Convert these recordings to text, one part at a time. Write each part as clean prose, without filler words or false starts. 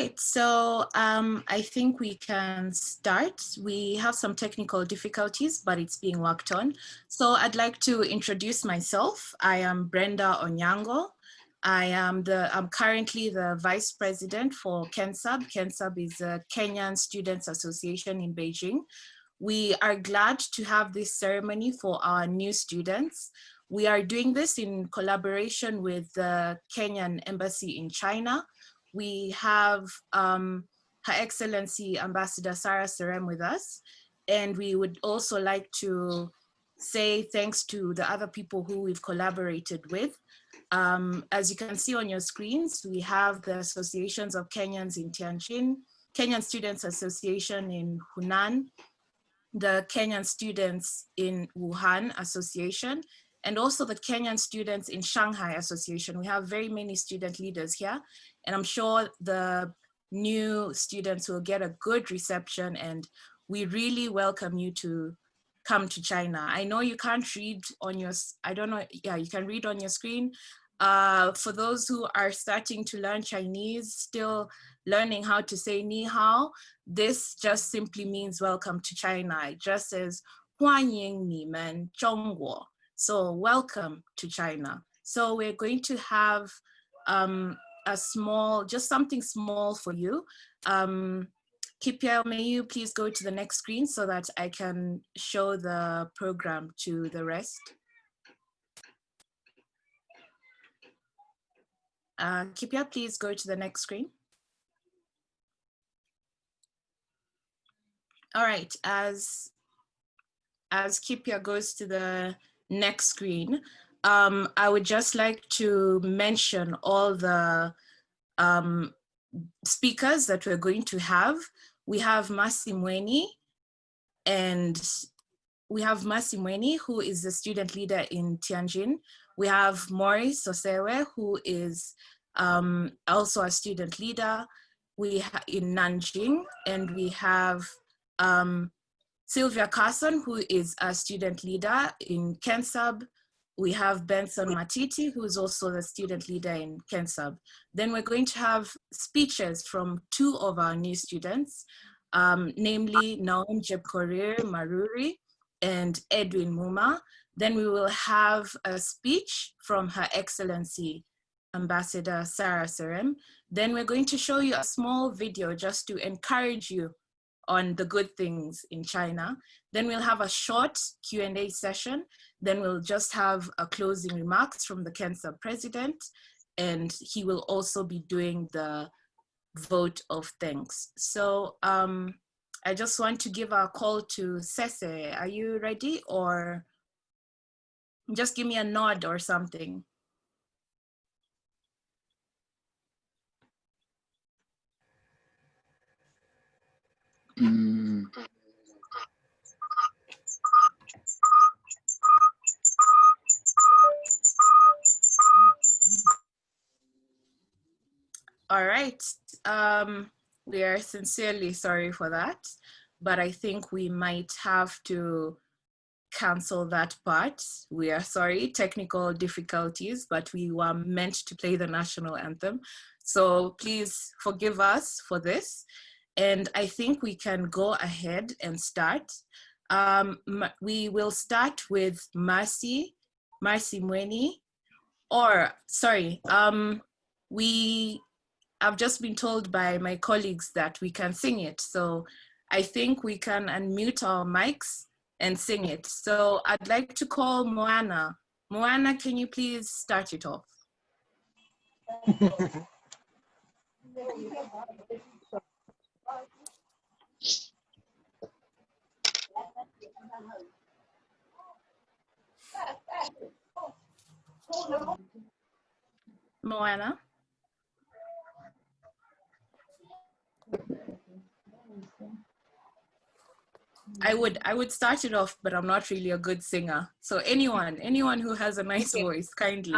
right, so I think we can start. We have some technical difficulties, but it's being worked on. So I'd like to introduce myself. I am Brenda Onyango. I'm currently the Vice President for KENSWA. KENSWA is a Kenyan Students Association in Beijing. We are glad to have this ceremony for our new students. We are doing this in collaboration with the Kenyan Embassy in China. We have Her Excellency Ambassador Serem with us, and we would also like to say thanks to the other people who we've collaborated with. As you can see on your screens, we have the associations of Kenyans in Tianjin, Kenyan Students Association in Hunan, the Kenyan Students in Wuhan Association, and also the Kenyan Students in Shanghai Association. We have very many student leaders here, and I'm sure the new students will get a good reception, and we really welcome you to come to China. I know you can't read on your, I don't know, yeah, you can read on your screen. For those who are starting to learn Chinese, still learning how to say ni hao, this just simply means welcome to China. It just says 欢迎你们中国. So welcome to China. So we're going to have a small, just something small for you. Kipia, may you please go to the next screen so that I can show the program to the rest. Kipia, please go to the next screen. All right, as Kipia goes to the next screen, I would just like to mention all the speakers that we're going to have. We have Masi Mweni, and we have Masi Mweni, who is the student leader in Tianjin. We have Maurice Osewe, who is also a student leader. We in Nanjing, and we have Sylvia Carson, who is a student leader in KENSWA. We have Benson Matiti, who is also the student leader in KENSWA. Then we're going to have speeches from two of our new students, namely Naum Jepkorir Maruri and Edwin Muma. Then we will have a speech from Her Excellency Ambassador Sarah Serem. Then we're going to show you a small video just to encourage you on the good things in China. Then we'll have a short Q&A session. Then we'll just have a closing remarks from the KENSWA president, and he will also be doing the vote of thanks. So I just want to give a call to Sese. Are you ready, or just give me a nod or something? All right, we are sincerely sorry for that, but I think we might have to cancel that part. We are sorry, technical difficulties, but we were meant to play the national anthem. So please forgive us for this. And I think we can go ahead and start. We will start with Masi Mweni, or sorry, I've just been told by my colleagues that we can sing it. So I think we can unmute our mics and sing it. So I'd like to call Moana. Moana, can you please start it off? Moana? I would start it off, but I'm not really a good singer. So anyone who has a nice voice, kindly.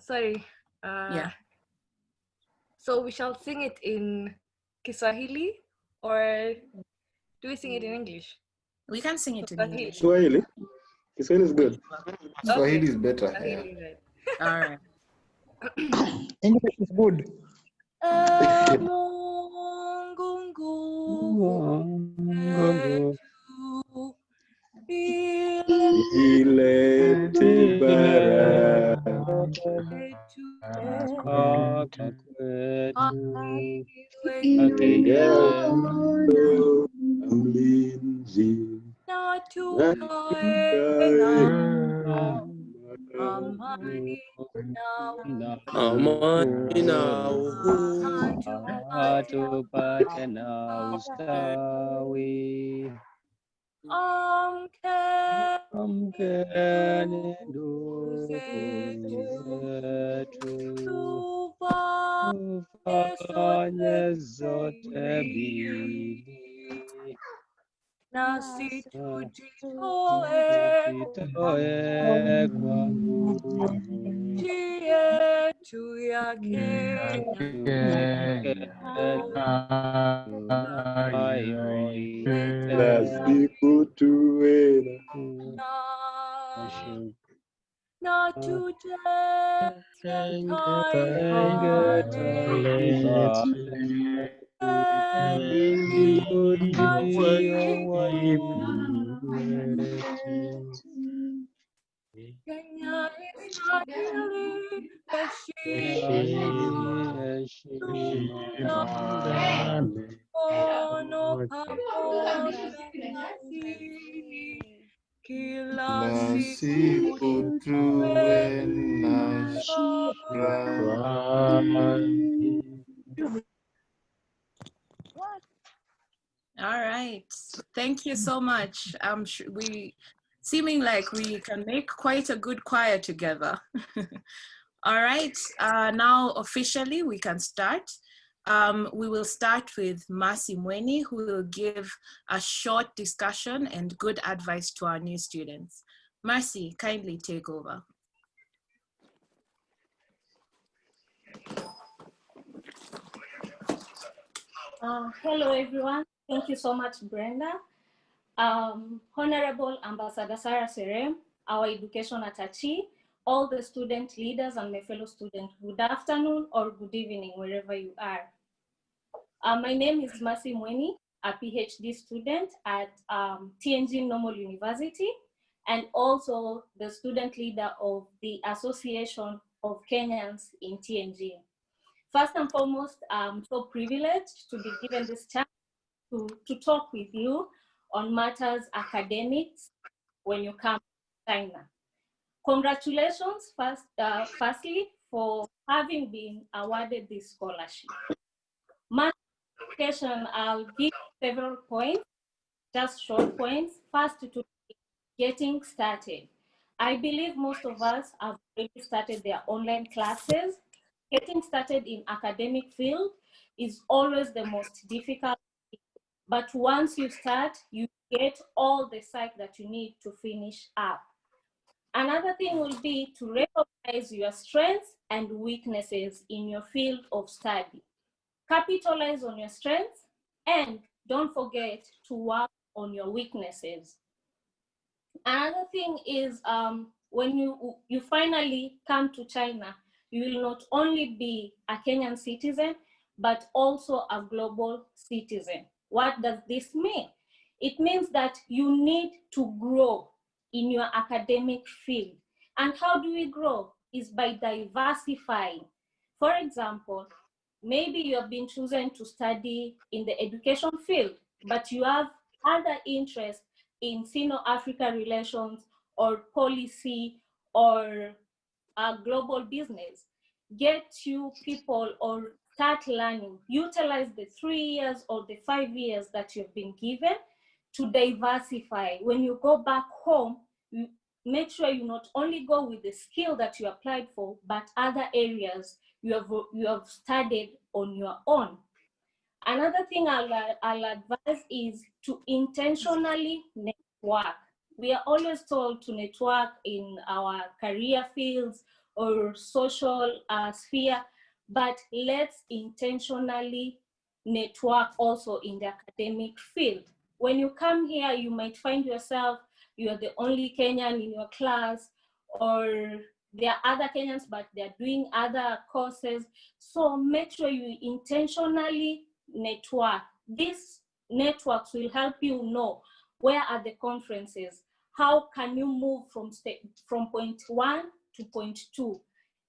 Sorry. Yeah. So we shall sing it in Kiswahili, or do we sing it in English? We can sing it in English. Kiswahili. Kiswahili is good. Swahili is better. Swahili is right. All right. English is good. Amor All right, thank you so much. We seeming like we can make quite a good choir together. All right, now officially we can start. We will start with Mercy Mweni, who will give a short discussion and good advice to our new students. Mercy, kindly take over. Hello, everyone. Thank you so much, Brenda. Honorable Ambassador Sarah Serem, our education attaché, all the student leaders and my fellow students, good afternoon or good evening, wherever you are. My name is Mercy Mweni, a PhD student at Tianjin Normal University, and also the student leader of the Association of Kenyans in Tianjin. First and foremost, I'm so privileged to be given this chance to talk with you on matters academics when you come to China. Congratulations, firstly, for having been awarded this scholarship. My education, I'll give several points, just short points. First, to getting started. I believe most of us have already started their online classes. Getting started in academic field is always the most difficult, but once you start, you get all the psych that you need to finish up. Another thing will be to recognize your strengths and weaknesses in your field of study. Capitalize on your strengths and don't forget to work on your weaknesses. Another thing is when you finally come to China, you will not only be a Kenyan citizen, but also a global citizen. What does this mean? It means that you need to grow in your academic field. And how do we grow? Is by diversifying. For example, maybe you have been chosen to study in the education field, but you have other interests in Sino-Africa relations or policy or global business. Get you people or start learning. Utilize the 3 years or the 5 years that you've been given to diversify. When you go back home, you make sure you not only go with the skill that you applied for, but other areas you have studied on your own. Another thing I'll advise is to intentionally network. We are always told to network in our career fields or social sphere, but let's intentionally network also in the academic field. When you come here, you might find yourself, you are the only Kenyan in your class, or there are other Kenyans, but they're doing other courses. So make sure you intentionally network. These networks will help you know where are the conferences, how can you move from point 1 to point 2.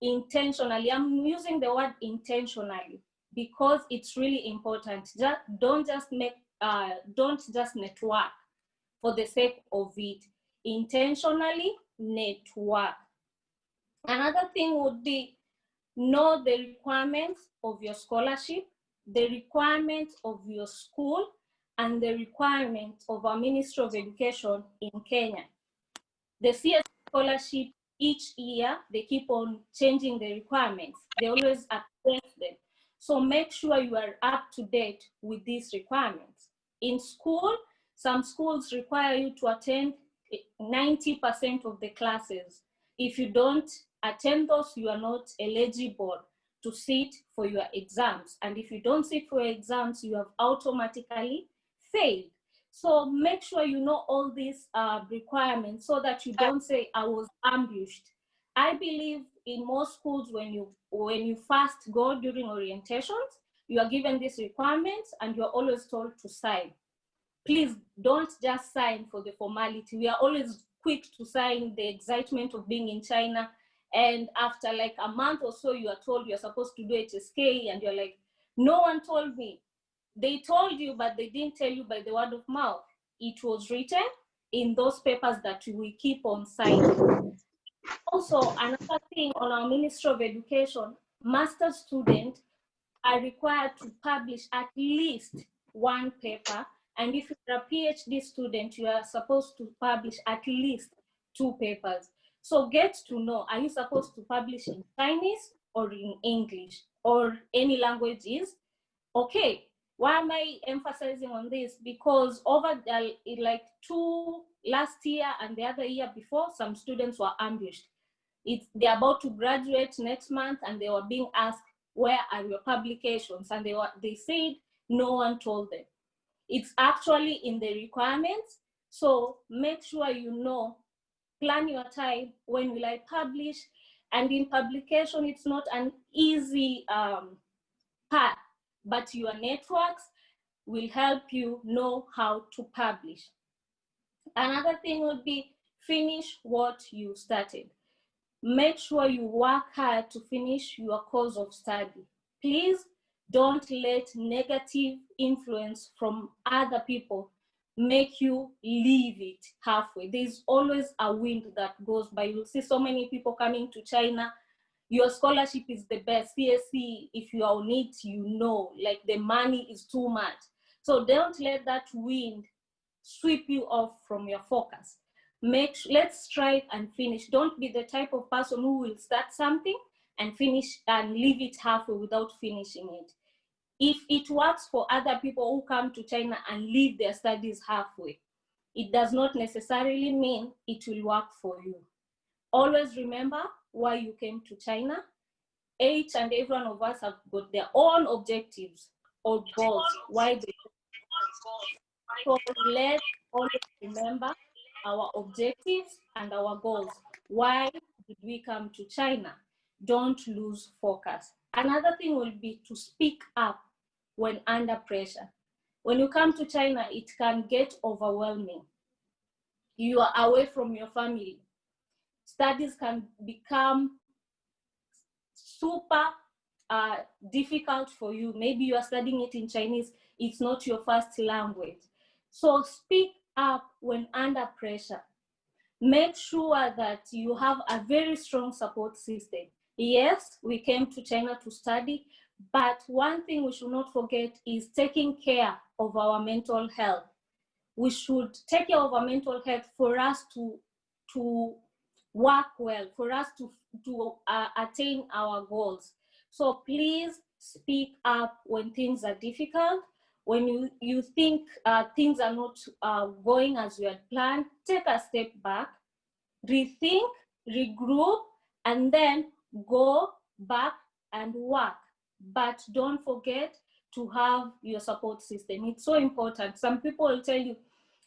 intentionally. I'm using the word intentionally because it's really important. Don't just network for the sake of it. Intentionally network. Another thing would be know the requirements of your scholarship, the requirements of your school, and the requirements of our Ministry of Education in Kenya. The CS scholarship, each year, they keep on changing the requirements. They always update them. So make sure you are up to date with these requirements. In school, some schools require you to attend 90% of the classes. If you don't attend those, you are not eligible to sit for your exams. And if you don't sit for your exams, you have automatically failed. So make sure you know all these requirements so that you don't say, I was ambushed. I believe in most schools, when you first go during orientations, you are given these requirements and you're always told to sign. Please don't just sign for the formality. We are always quick to sign the excitement of being in China. And after like a month or so, you are told you're supposed to do HSK and you're like, no one told me. They told you, but they didn't tell you by the word of mouth. It was written in those papers that we keep on signing. Also, another thing on our Ministry of Education, master's students are required to publish at least one paper. And if you're a PhD student, you are supposed to publish at least 2 papers. So get to know, are you supposed to publish in Chinese or in English or any languages? Okay, why am I emphasizing on this? Because over like last year and the other year before, some students were ambushed. They're about to graduate next month and they were being asked, where are your publications? And they said no one told them. It's actually in the requirements. So make sure you know, plan your time, when will I publish? And in publication, it's not an easy path, but your networks will help you know how to publish. Another thing would be finish what you started. Make sure you work hard to finish your course of study. Please don't let negative influence from other people make you leave it halfway. There's always a wind that goes by. You'll see so many people coming to China. Your scholarship is the best. CSC, if you are on it, you know, like the money is too much. So don't let that wind sweep you off from your focus. Let's strive and finish. Don't be the type of person who will start something and finish and leave it halfway without finishing it. If it works for other people who come to China and leave their studies halfway, it does not necessarily mean it will work for you. Always remember why you came to China. Each and every one of us have got their own objectives or goals. Why they So let's always remember our objectives and our goals. Why did we come to China? Don't lose focus. Another thing will be to speak up when under pressure. When you come to China, it can get overwhelming. You are away from your family. Studies can become super difficult for you. Maybe you are studying it in Chinese. It's not your first language. So speak up when under pressure. Make sure that you have a very strong support system. Yes, we came to China to study, but one thing we should not forget is taking care of our mental health. We should take care of our mental health for us to work well, for us to attain our goals. So please speak up when things are difficult. When you think things are not going as you had planned, take a step back, rethink, regroup, and then go back and work. But don't forget to have your support system. It's so important. Some people will tell you,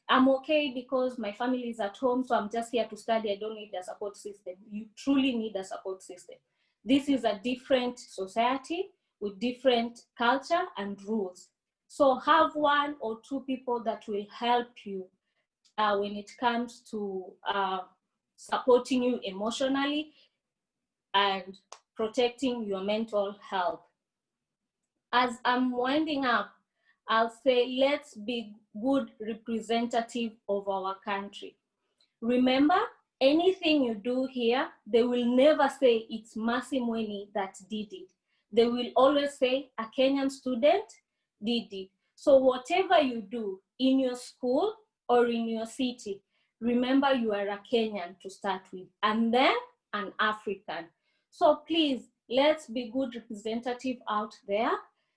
I'm okay because my family is at home, so I'm just here to study. I don't need a support system. You truly need a support system. This is a different society with different culture and rules. So have 1 or 2 people that will help you when it comes to supporting you emotionally and protecting your mental health. As I'm winding up, I'll say let's be good representative of our country. Remember, anything you do here, they will never say it's Mercy Mweni that did it. They will always say a Kenyan student did it. So whatever you do in your school or in your city, remember you are a Kenyan to start with, and then an African. So please, let's be good representative out there.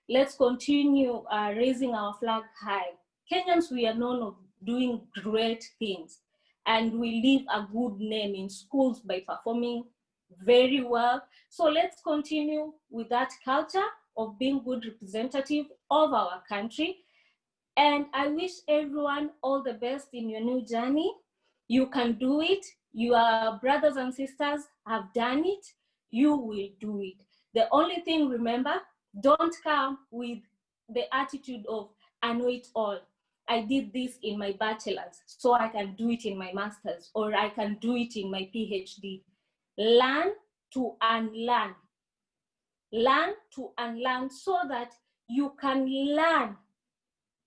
Let's continue raising our flag high. Kenyans, we are known of doing great things, and we leave a good name in schools by performing very well. So let's continue with that culture of being good representative of our country. And I wish everyone all the best in your new journey. You can do it. Your brothers and sisters have done it. You will do it. The only thing, remember, don't come with the attitude of, I know it all. I did this in my bachelor's, so I can do it in my master's, or I can do it in my PhD. Learn to unlearn. Learn to unlearn so that you can learn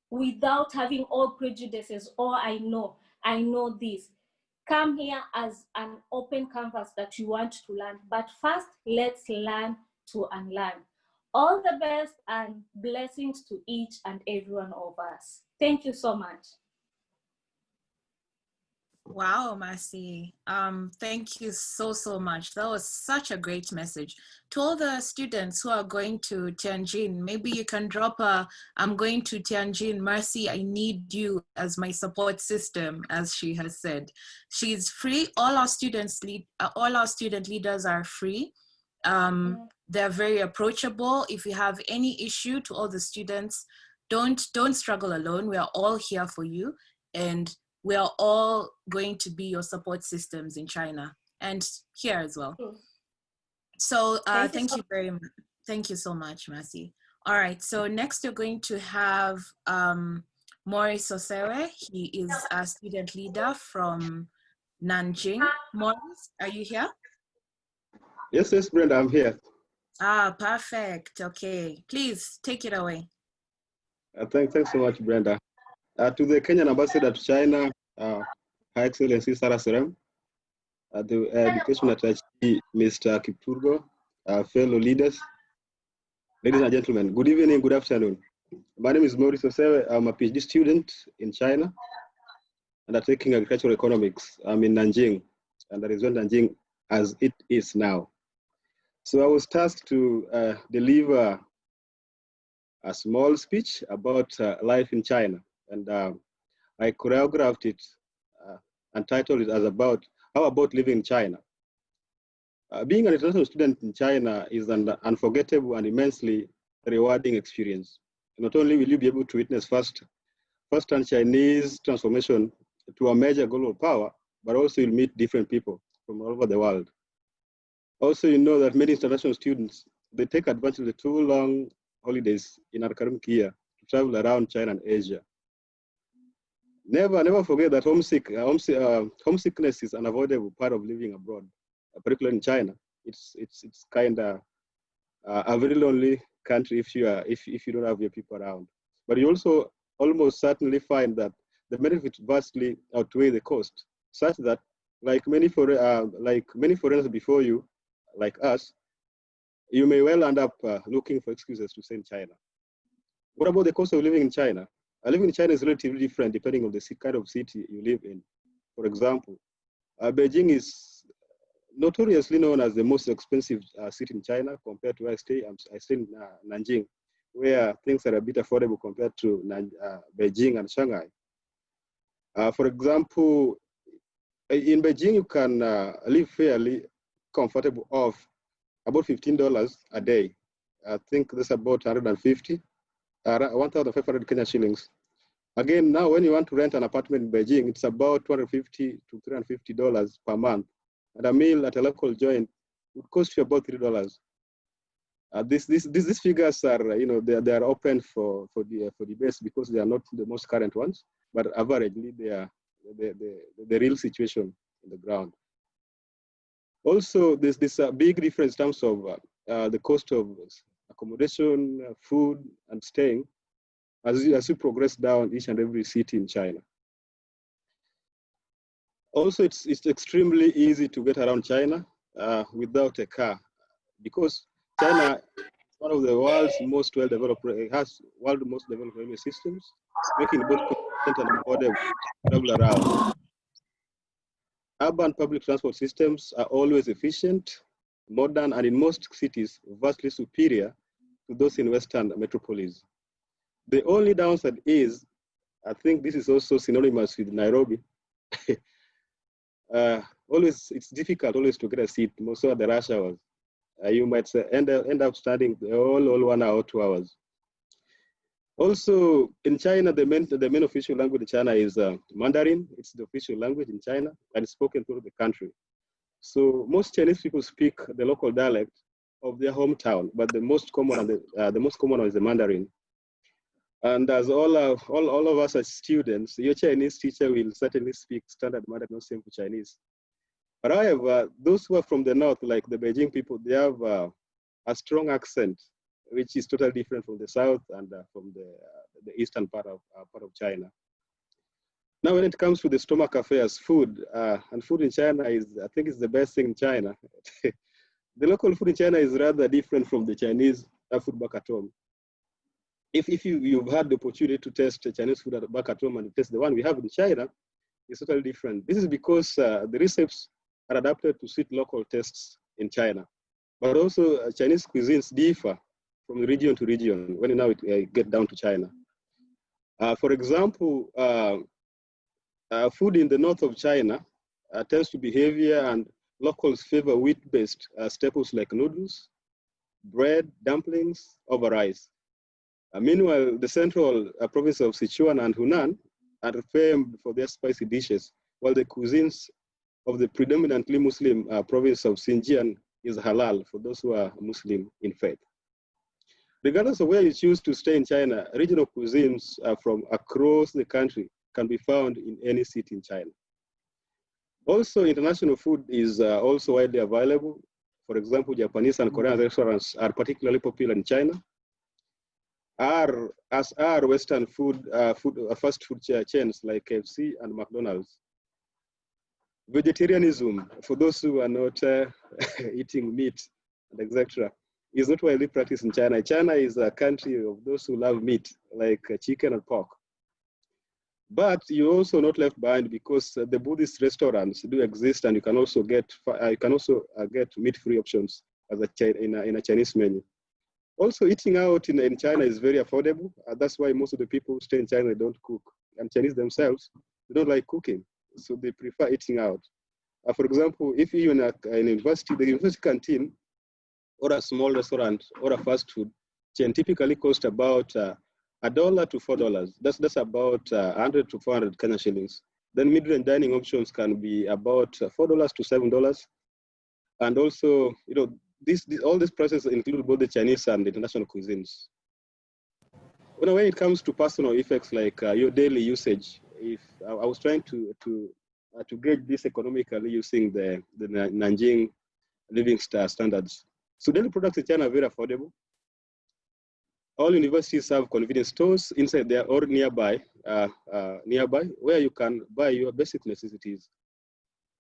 without having all prejudices, or I know this. Come here as an open canvas that you want to learn, but first, let's learn to unlearn. All the best and blessings to each and every one of us. Thank you so much. Wow, Mercy. Thank you so much. That was such a great message. To all the students who are going to Tianjin, maybe you can drop a, I'm going to Tianjin, Mercy, I need you as my support system, as she has said. She's free. All our student leaders are free. They're very approachable. If you have any issue, to all the students, don't struggle alone. We are all here for you, and we are all going to be your support systems in China and here as well. So thank you very much. Thank you so much, Mercy. All right, so next you're going to have Maurice Osewe. He is a student leader from Nanjing. Maurice, are you here? Yes, Brenda, I'm here. Ah, perfect. Okay, please take it away. Thanks so much, Brenda. To the Kenyan ambassador to China, Her Excellency Serem, the education attaché, Mr. Kipturgo, fellow leaders, ladies and gentlemen, good evening, good afternoon. My name is Maurice Osewe. I'm a PhD student in China, and I'm taking agricultural economics. I'm in Nanjing, and that is when Nanjing as it is now. So I was tasked to deliver a small speech about life in China, and I choreographed it and titled it as how about living in China. Being an international student in China is an unforgettable and immensely rewarding experience. Not only will you be able to witness first-hand Chinese transformation to a major global power, but also you'll meet different people from all over the world. Also, you know that many international students, they take advantage of the 2 long holidays in an academic year to travel around China and Asia. Never forget that homesickness is an unavoidable part of living abroad, particularly in China. It's kind of a very lonely country if you don't have your people around. But you also almost certainly find that the benefits vastly outweigh the cost, such that like many foreigners before you, like us, you may well end up looking for excuses to stay in China. What about the cost of living in China? Living in China is relatively different depending on the kind of city you live in. For example, Beijing is notoriously known as the most expensive city in China compared to where I stay. I stay in Nanjing, where things are a bit affordable compared to Beijing and Shanghai. For example, in Beijing, you can live fairly comfortable off about $15 a day. I think that's about 1,500 Kenyan shillings. Again, now when you want to rent an apartment in Beijing, it's about $250 to $350 per month. And a meal at a local joint would cost you about $3. These figures are, they are open for debates because they are not the most current ones, but averagely they are the real situation on the ground. Also, there's this big difference in terms of the cost of accommodation, food, and staying as you progress down each and every city in China. Also, it's extremely easy to get around China without a car, because China is one of the world's most well-developed, it has world's most developed railway systems, making it both convenient and affordable to travel around. Urban public transport systems are always efficient, modern, and in most cities, vastly superior to those in Western metropolis. The only downside is, I think this is also synonymous with Nairobi. It's difficult always to get a seat, most of the rush hours. You might end up studying all 1 hour or 2 hours. Also, in China, the main official language in China is Mandarin. It's the official language in China, and it's spoken through the country. So most Chinese people speak the local dialect of their hometown, but the most common one is the Mandarin. And as all of us as students, your Chinese teacher will certainly speak standard Mandarin, not simple Chinese. But however, those who are from the north, like the Beijing people, they have a strong accent, which is totally different from the south and from the eastern part of China. Now, when it comes to the stomach affairs, food, and food in China I think it's the best thing in China. The local food in China is rather different from the Chinese food back at home. If you've had the opportunity to taste Chinese food back at home and taste the one we have in China, it's totally different. This is because the recipes are adapted to suit local tastes in China. But also Chinese cuisines differ from region to region when you get down to China. For example, food in the north of China tends to be heavier, and locals favor wheat-based staples like noodles, bread, dumplings over rice. Meanwhile, the central province of Sichuan and Hunan are famed for their spicy dishes, while the cuisines of the predominantly Muslim province of Xinjiang is halal for those who are Muslim in faith. Regardless of where you choose to stay in China, regional cuisines from across the country can be found in any city in China. Also, international food is also widely available. For example, Japanese and Korean restaurants are particularly popular in China, as are Western fast food chains like KFC and McDonald's. Vegetarianism, for those who are not eating meat, and etc., is not widely practiced in China. China is a country of those who love meat, like chicken and pork. But you're also not left behind, because the Buddhist restaurants do exist, and you can also get meat-free options as in a Chinese menu. Also, eating out in China is very affordable. That's why most of the people who stay in China don't cook, and Chinese themselves, they don't like cooking, so they prefer eating out. For example, if you're in a university, the university canteen or a small restaurant or a fast food chain typically cost about $1 to $4. That's about 100 to 400 Kenyan shillings. Then mid-range dining options can be about $4 to $7. And also, all these prices include both the Chinese and international cuisines. When it comes to personal effects like your daily usage, if I was trying to gauge this economically using the Nanjing living standards. So daily products in China are very affordable. All universities have convenience stores inside there or nearby, where you can buy your basic necessities.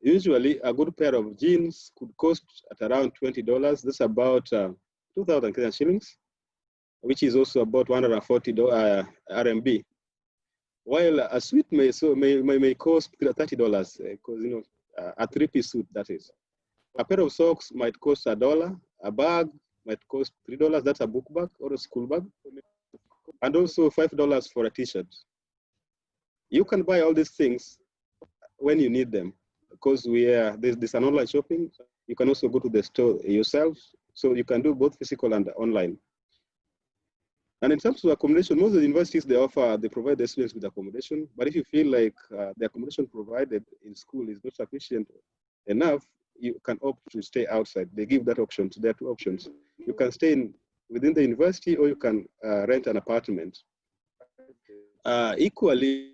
Usually, a good pair of jeans could cost at around $20. That's about 2,000 Kenyan shillings, which is also about 140 RMB. While a suit may cost $30, because a three-piece suit, that is. A pair of socks might cost $1. A bag might cost $3. That's a book bag or a school bag. And also $5 for a t-shirt. You can buy all these things when you need them, because there's an online shopping. You can also go to the store yourself. So you can do both physical and online. And in terms of accommodation, most of the universities, they provide the students with accommodation. But if you feel like the accommodation provided in school is not sufficient enough, you can opt to stay outside. They give that option. So there are two options. You can stay within the university, or you can rent an apartment. Equally,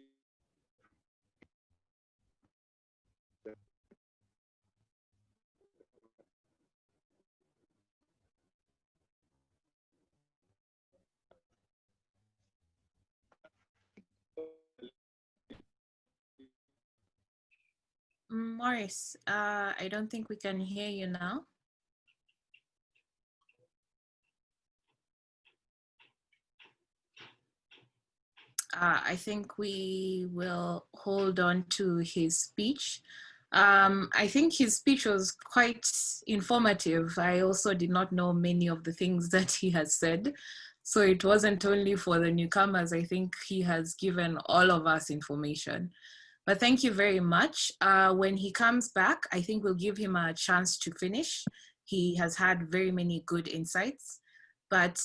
Morris, I don't think we can hear you now. I think we will hold on to his speech. I think his speech was quite informative. I also did not know many of the things that he has said. So it wasn't only for the newcomers. I think he has given all of us information. But thank you very much. When he comes back, I think we'll give him a chance to finish. He has had very many good insights. But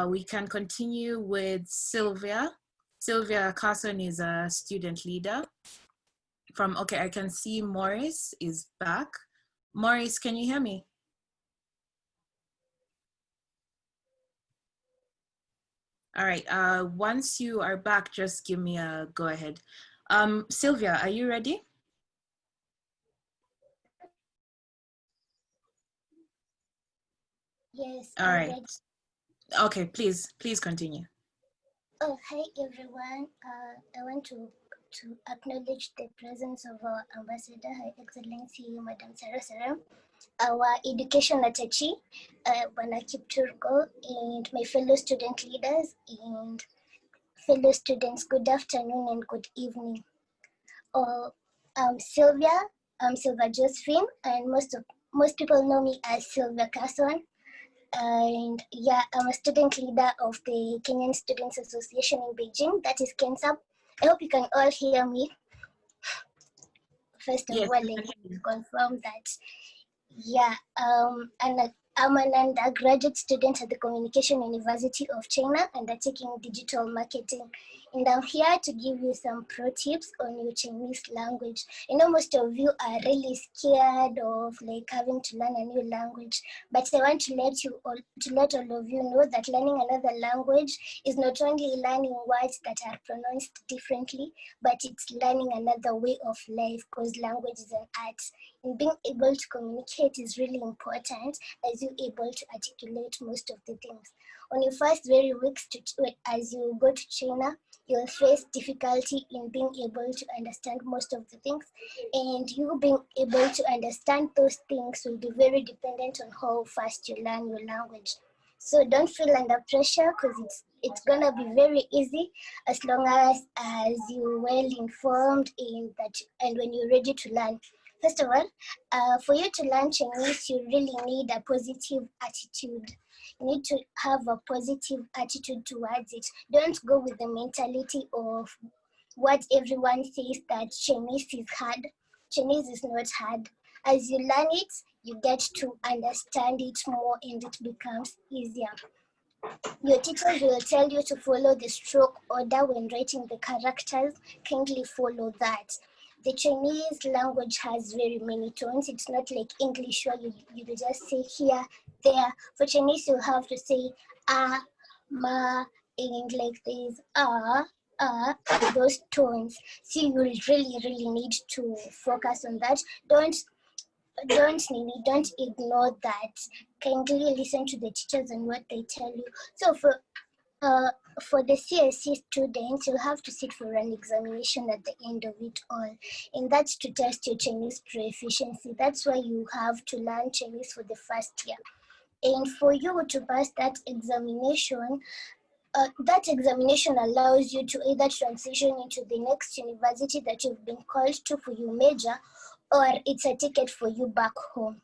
we can continue with Sylvia. Sylvia Carson is a student leader from, okay, I can see Morris is back. Morris, can you hear me? All right, once you are back, just give me a go ahead. Sylvia, are you ready? Yes. All right. Ready. Okay, please continue. Oh, hi everyone. I want to acknowledge the presence of our ambassador, Her Excellency Madam Serem, our education attaché, Bwana Kipturgo, and my fellow student leaders and fellow students. Good afternoon and good evening. Sylvia. I'm Sylvia Josephine, and most people know me as Sylvia Carson. And yeah, I'm a student leader of the Kenyan Students Association in Beijing, that is KENSWA. I hope you can all hear me. First of all, I need to confirm that, yeah, I'm an undergraduate student at the Communication University of China, undertaking digital marketing. And I'm here to give you some pro tips on your Chinese language. I know most of you are really scared of like having to learn a new language, but I want to let all of you know that learning another language is not only learning words that are pronounced differently, but it's learning another way of life, because language is an art. And being able to communicate is really important as you're able to articulate most of the things. On your first very weeks as you go to China, you'll face difficulty in being able to understand most of the things, and you being able to understand those things will be very dependent on how fast you learn your language. So don't feel under pressure, because it's gonna be very easy as long as you're well informed and when you're ready to learn. First of all, for you to learn Chinese, you really need a positive attitude. You need to have a positive attitude towards it. Don't go with the mentality of what everyone says, that Chinese is hard. Chinese is not hard. As you learn it, you get to understand it more and it becomes easier. Your teachers will tell you to follow the stroke order when writing the characters. Kindly follow that. The Chinese language has very many tones. It's not like English where you just say here, there. For Chinese, you have to say ma, and like this, those tones. So you really need to focus on that. Don't ignore that. Kindly listen to the teachers and what they tell you. So for the CSC students, you'll have to sit for an examination at the end of it all. And that's to test your Chinese proficiency. That's why you have to learn Chinese for the first year. And for you to pass that examination allows you to either transition into the next university that you've been called to for your major, or it's a ticket for you back home.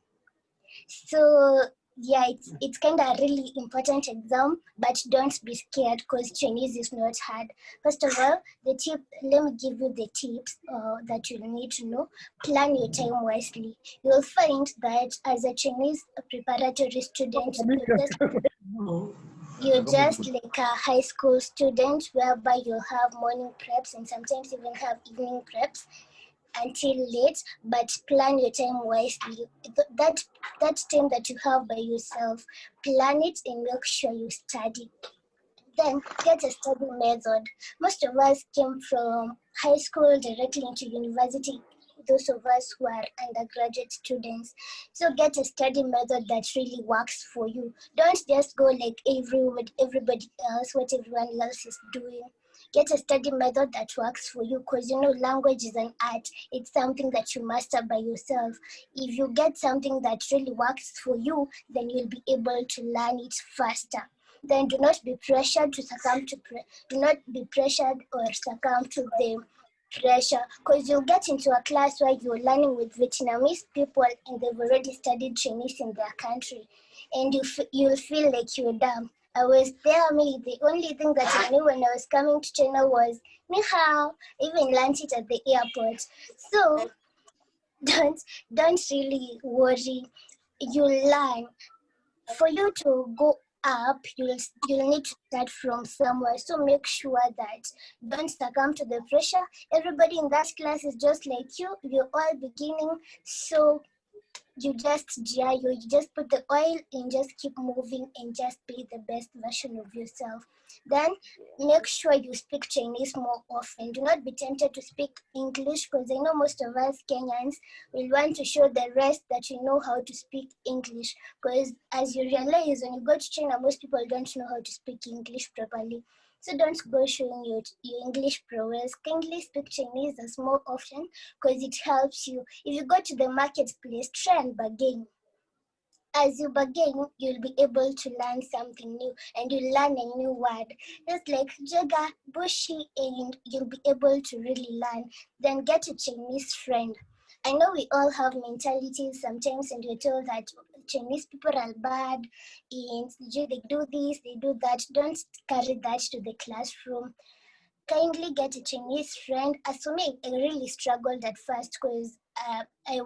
So yeah, it's kind of a really important exam, but don't be scared, because Chinese is not hard. First of all, let me give you the tips that you need to know. Plan your time wisely. You'll find that as a Chinese preparatory student, you're just like a high school student, whereby you'll have morning preps and sometimes even have evening preps until late, but plan your time wisely. That time that you have by yourself, plan it and make sure you study. Then get a study method. Most of us came from high school directly into university, those of us who are undergraduate students. So get a study method that really works for you. Don't just go like everybody else, what everyone else is doing. Get a study method that works for you, because you know language is an art. It's something that you master by yourself. If you get something that really works for you, then you'll be able to learn it faster. Then do not be pressured to succumb to do not be pressured or succumb to the pressure, because you'll get into a class where you're learning with Vietnamese people and they've already studied Chinese in their country, and you'll feel like you're dumb. I was there, the only thing that I knew when I was coming to China was ni hao. I even learned it at the airport. So don't really worry. You learn. For you to go up, you'll need to start from somewhere. So make sure that don't succumb to the pressure. Everybody in that class is just like you. You're all beginning. So you just put the oil and just keep moving and just be the best version of yourself. Then make sure you speak Chinese more often. Do not be tempted to speak English, because I know most of us Kenyans will want to show the rest that you know how to speak English, because as you realize when you go to China, most people don't know how to speak English properly. So don't go showing your English prowess. Kindly speak Chinese as more often, because it helps you. If you go to the marketplace, try and bargain. As you bargain, you'll be able to learn something new, and you'll learn a new word. Just like Jaga, Bushi, and you'll be able to really learn. Then get a Chinese friend. I know we all have mentalities sometimes, and we're told that Chinese people are bad, and they do this, they do that. Don't carry that to the classroom. Kindly get a Chinese friend. As for me, I really struggled at first, because I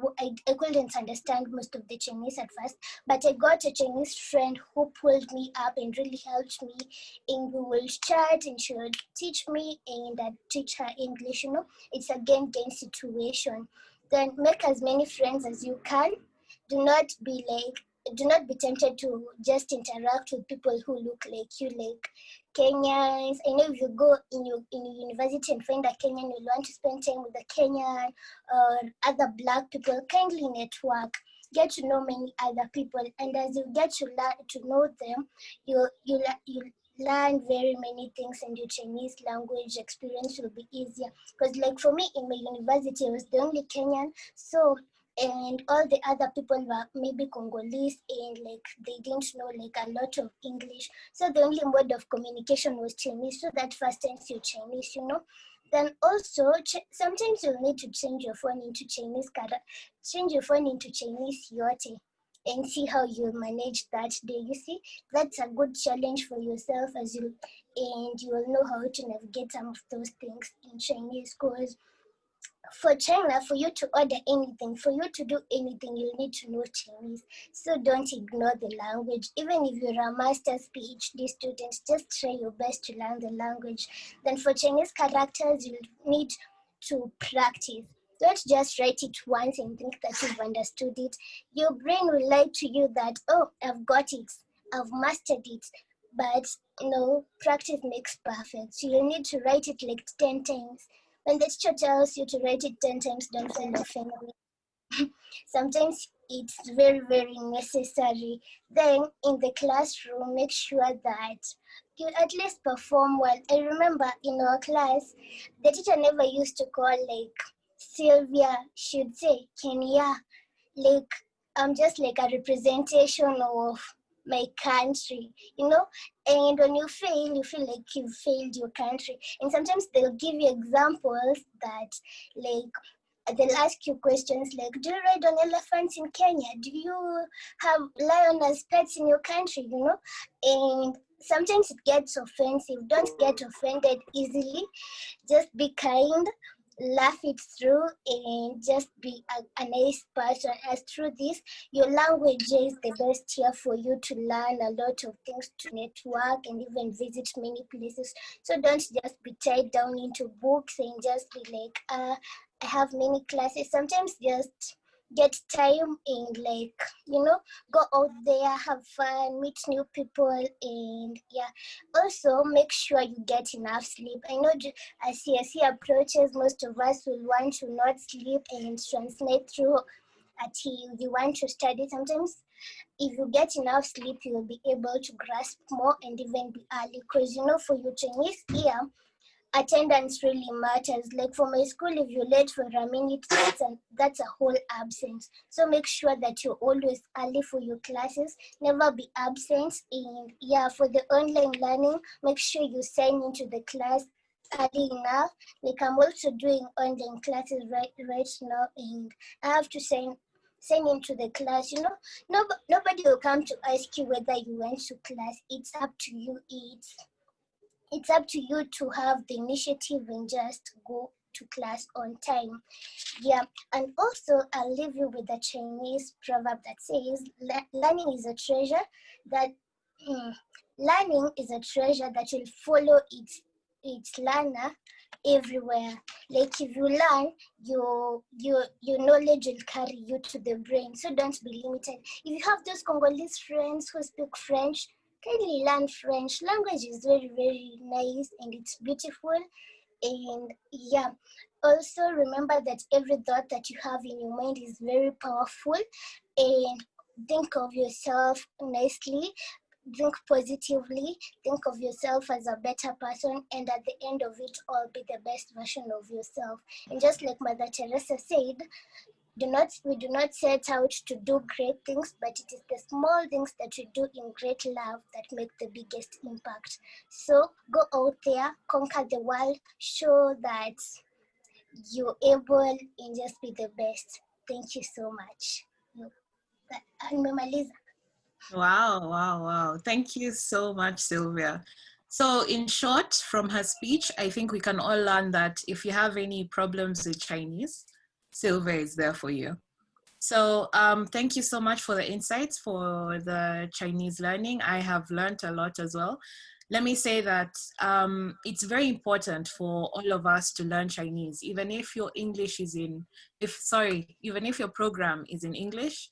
couldn't understand most of the Chinese at first, but I got a Chinese friend who pulled me up and really helped me, and we will chat and she would teach me and I'd teach her English. You know, it's a gain-gain situation. Then make as many friends as you can. Do not be tempted to just interact with people who look like you, like Kenyans. I know if you go in university and find a Kenyan, you'll want to spend time with a Kenyan or other Black people. Kindly network. Get to know many other people, and as you get to know them, you learn very many things, and your Chinese language experience will be easier. Because like for me in my university, I was the only Kenyan, and all the other people were maybe Congolese, and like they didn't know like a lot of English. So the only mode of communication was Chinese. So that fastens your Chinese, you know. Then also, sometimes you'll need to change your phone into Chinese yote, and see how you manage that day. You see, that's a good challenge for yourself and you will know how to navigate some of those things in Chinese. Because for China, for you to order anything, for you to do anything, you need to know Chinese. So don't ignore the language. Even if you're a master's PhD student, just try your best to learn the language. Then for Chinese characters, you need to practice. Don't just write it once and think that you've understood it. Your brain will lie to you that, oh, I've got it, I've mastered it. But no, practice makes perfect. So you need to write it like 10 times. When the teacher tells you to write it 10 times, don't feel offended. Sometimes it's very, very necessary. Then in the classroom, make sure that you at least perform well. I remember in our class, the teacher never used to call like Sylvia, she'd say Kenya, like just like a representation of my country, you know. And when you fail, you feel like you failed your country. And sometimes they'll give you examples that, like, they'll ask you questions like, do you ride on elephants in Kenya? Do you have lion as pets in your country, you know? And sometimes it gets offensive. Don't get offended easily. Just be kind, laugh it through, and just be a nice person. As through this, your language is the best here for you to learn a lot of things, to network and even visit many places. So don't just be tied down into books and just be like, I have many classes. Sometimes just get time and, like, you know, go out there, have fun, meet new people, and yeah. Also, make sure you get enough sleep. I know as CSE approaches, most of us will want to not sleep and translate through until you want to study. Sometimes if you get enough sleep, you will be able to grasp more and even be early. Because, you know, for your Chinese year, attendance really matters. Like for my school, if you're late for a minute, that's a whole absence. So make sure that you're always early for your classes, never be absent. And yeah, for the online learning, make sure you sign into the class early enough. Like I'm also doing online classes right now, and I have to sign into the class. You know, nobody will come to ask you whether you went to class. It's up to you. It's up to you to have the initiative and just go to class on time. Yeah, and also I'll leave you with a Chinese proverb that says, learning is a treasure that will follow its learner everywhere. Like if you learn, your knowledge will carry you to the brain. So don't be limited. If you have those Congolese friends who speak French, kindly learn French. Language is very, very nice and it's beautiful. And yeah, also remember that every thought that you have in your mind is very powerful. And think of yourself nicely. Think positively, think of yourself as a better person, and at the end of it all, be the best version of yourself. And just like Mother Teresa said, we do not set out to do great things, but it is the small things that we do in great love that make the biggest impact. So go out there, conquer the world, show that you're able, and just be the best. Thank you so much. Nimemaliza. Wow. Thank you so much, Sylvia. So in short, from her speech, I think we can all learn that if you have any problems with Chinese, Sylvia is there for you. So thank you so much for the insights for the Chinese learning. I have learned a lot as well. Let me say that it's very important for all of us to learn Chinese, even if your English is even if your program is in English.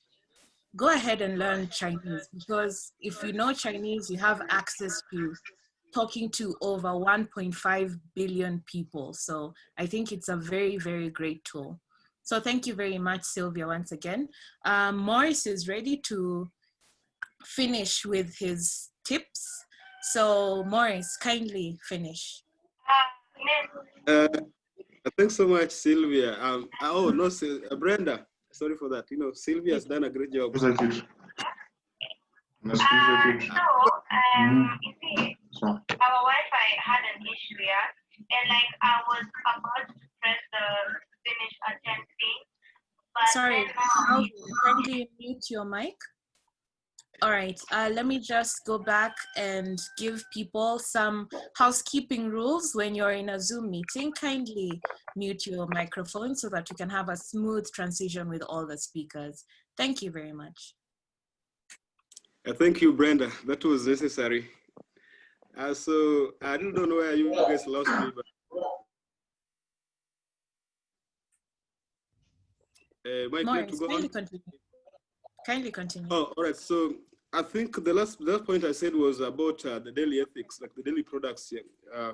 Go ahead and learn Chinese, because if you know Chinese, you have access to talking to over 1.5 billion people. So I think it's a very, very great tool. So thank you very much, Sylvia, once again. Morris is ready to finish with his tips. So Morris, kindly finish. Thanks so much, Sylvia. Oh no, Brenda. Sorry for that. You know, Sylvia has done a great job. You see, our Wi-Fi had an issue, yeah, and like I was about to press the finish attend thing, but sorry, then kindly mute your mic. All right, let me just go back and give people some housekeeping rules when you're in a Zoom meeting. Kindly mute your microphone so that you can have a smooth transition with all the speakers. Thank you very much. Thank you, Brenda. That was necessary. So I don't know where you guys lost me, but Morris, kindly continue. Oh, all right. So I think the last point I said was about the daily ethics, like the daily products,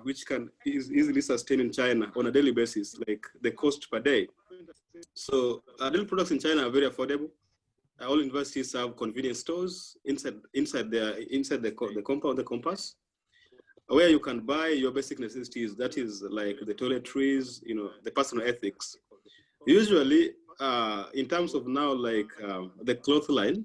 which can easily sustain in China on a daily basis, like the cost per day. So daily products in China are very affordable. All universities have convenience stores inside the compound, the campus, where you can buy your basic necessities. That is like the toiletries, you know, the personal ethics. Usually, in terms of now, like the cloth line,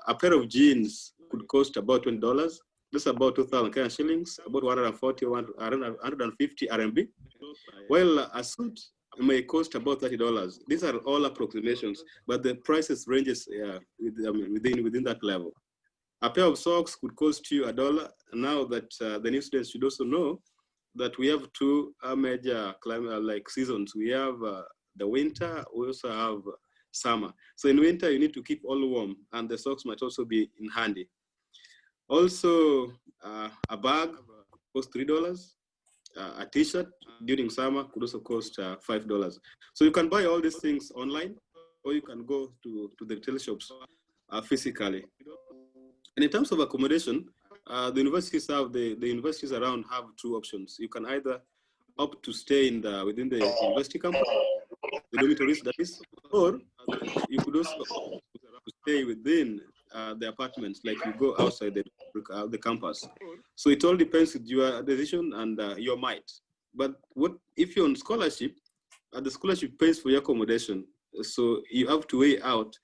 a pair of jeans could cost about $20. That's about 2,000 Kenyan shillings, about 140 or 150 RMB. While a suit may cost about $30. These are all approximations, but the prices ranges within that level. A pair of socks could cost you $1. Now that the new students should also know that we have two major climate seasons. We have the winter, we also have summer. So in winter, you need to keep all warm, and the socks might also be in handy. Also, a bag costs $3. A t-shirt during summer could also cost $5. So you can buy all these things online, or you can go to the retail shops physically. And in terms of accommodation, the universities around have two options. You can either opt to stay within the university campus, the dormitories that is, or you could also stay within the apartments, like you go outside the campus. So it all depends on your decision and your might. But what if you're on scholarship? The scholarship pays for your accommodation, so you have to weigh out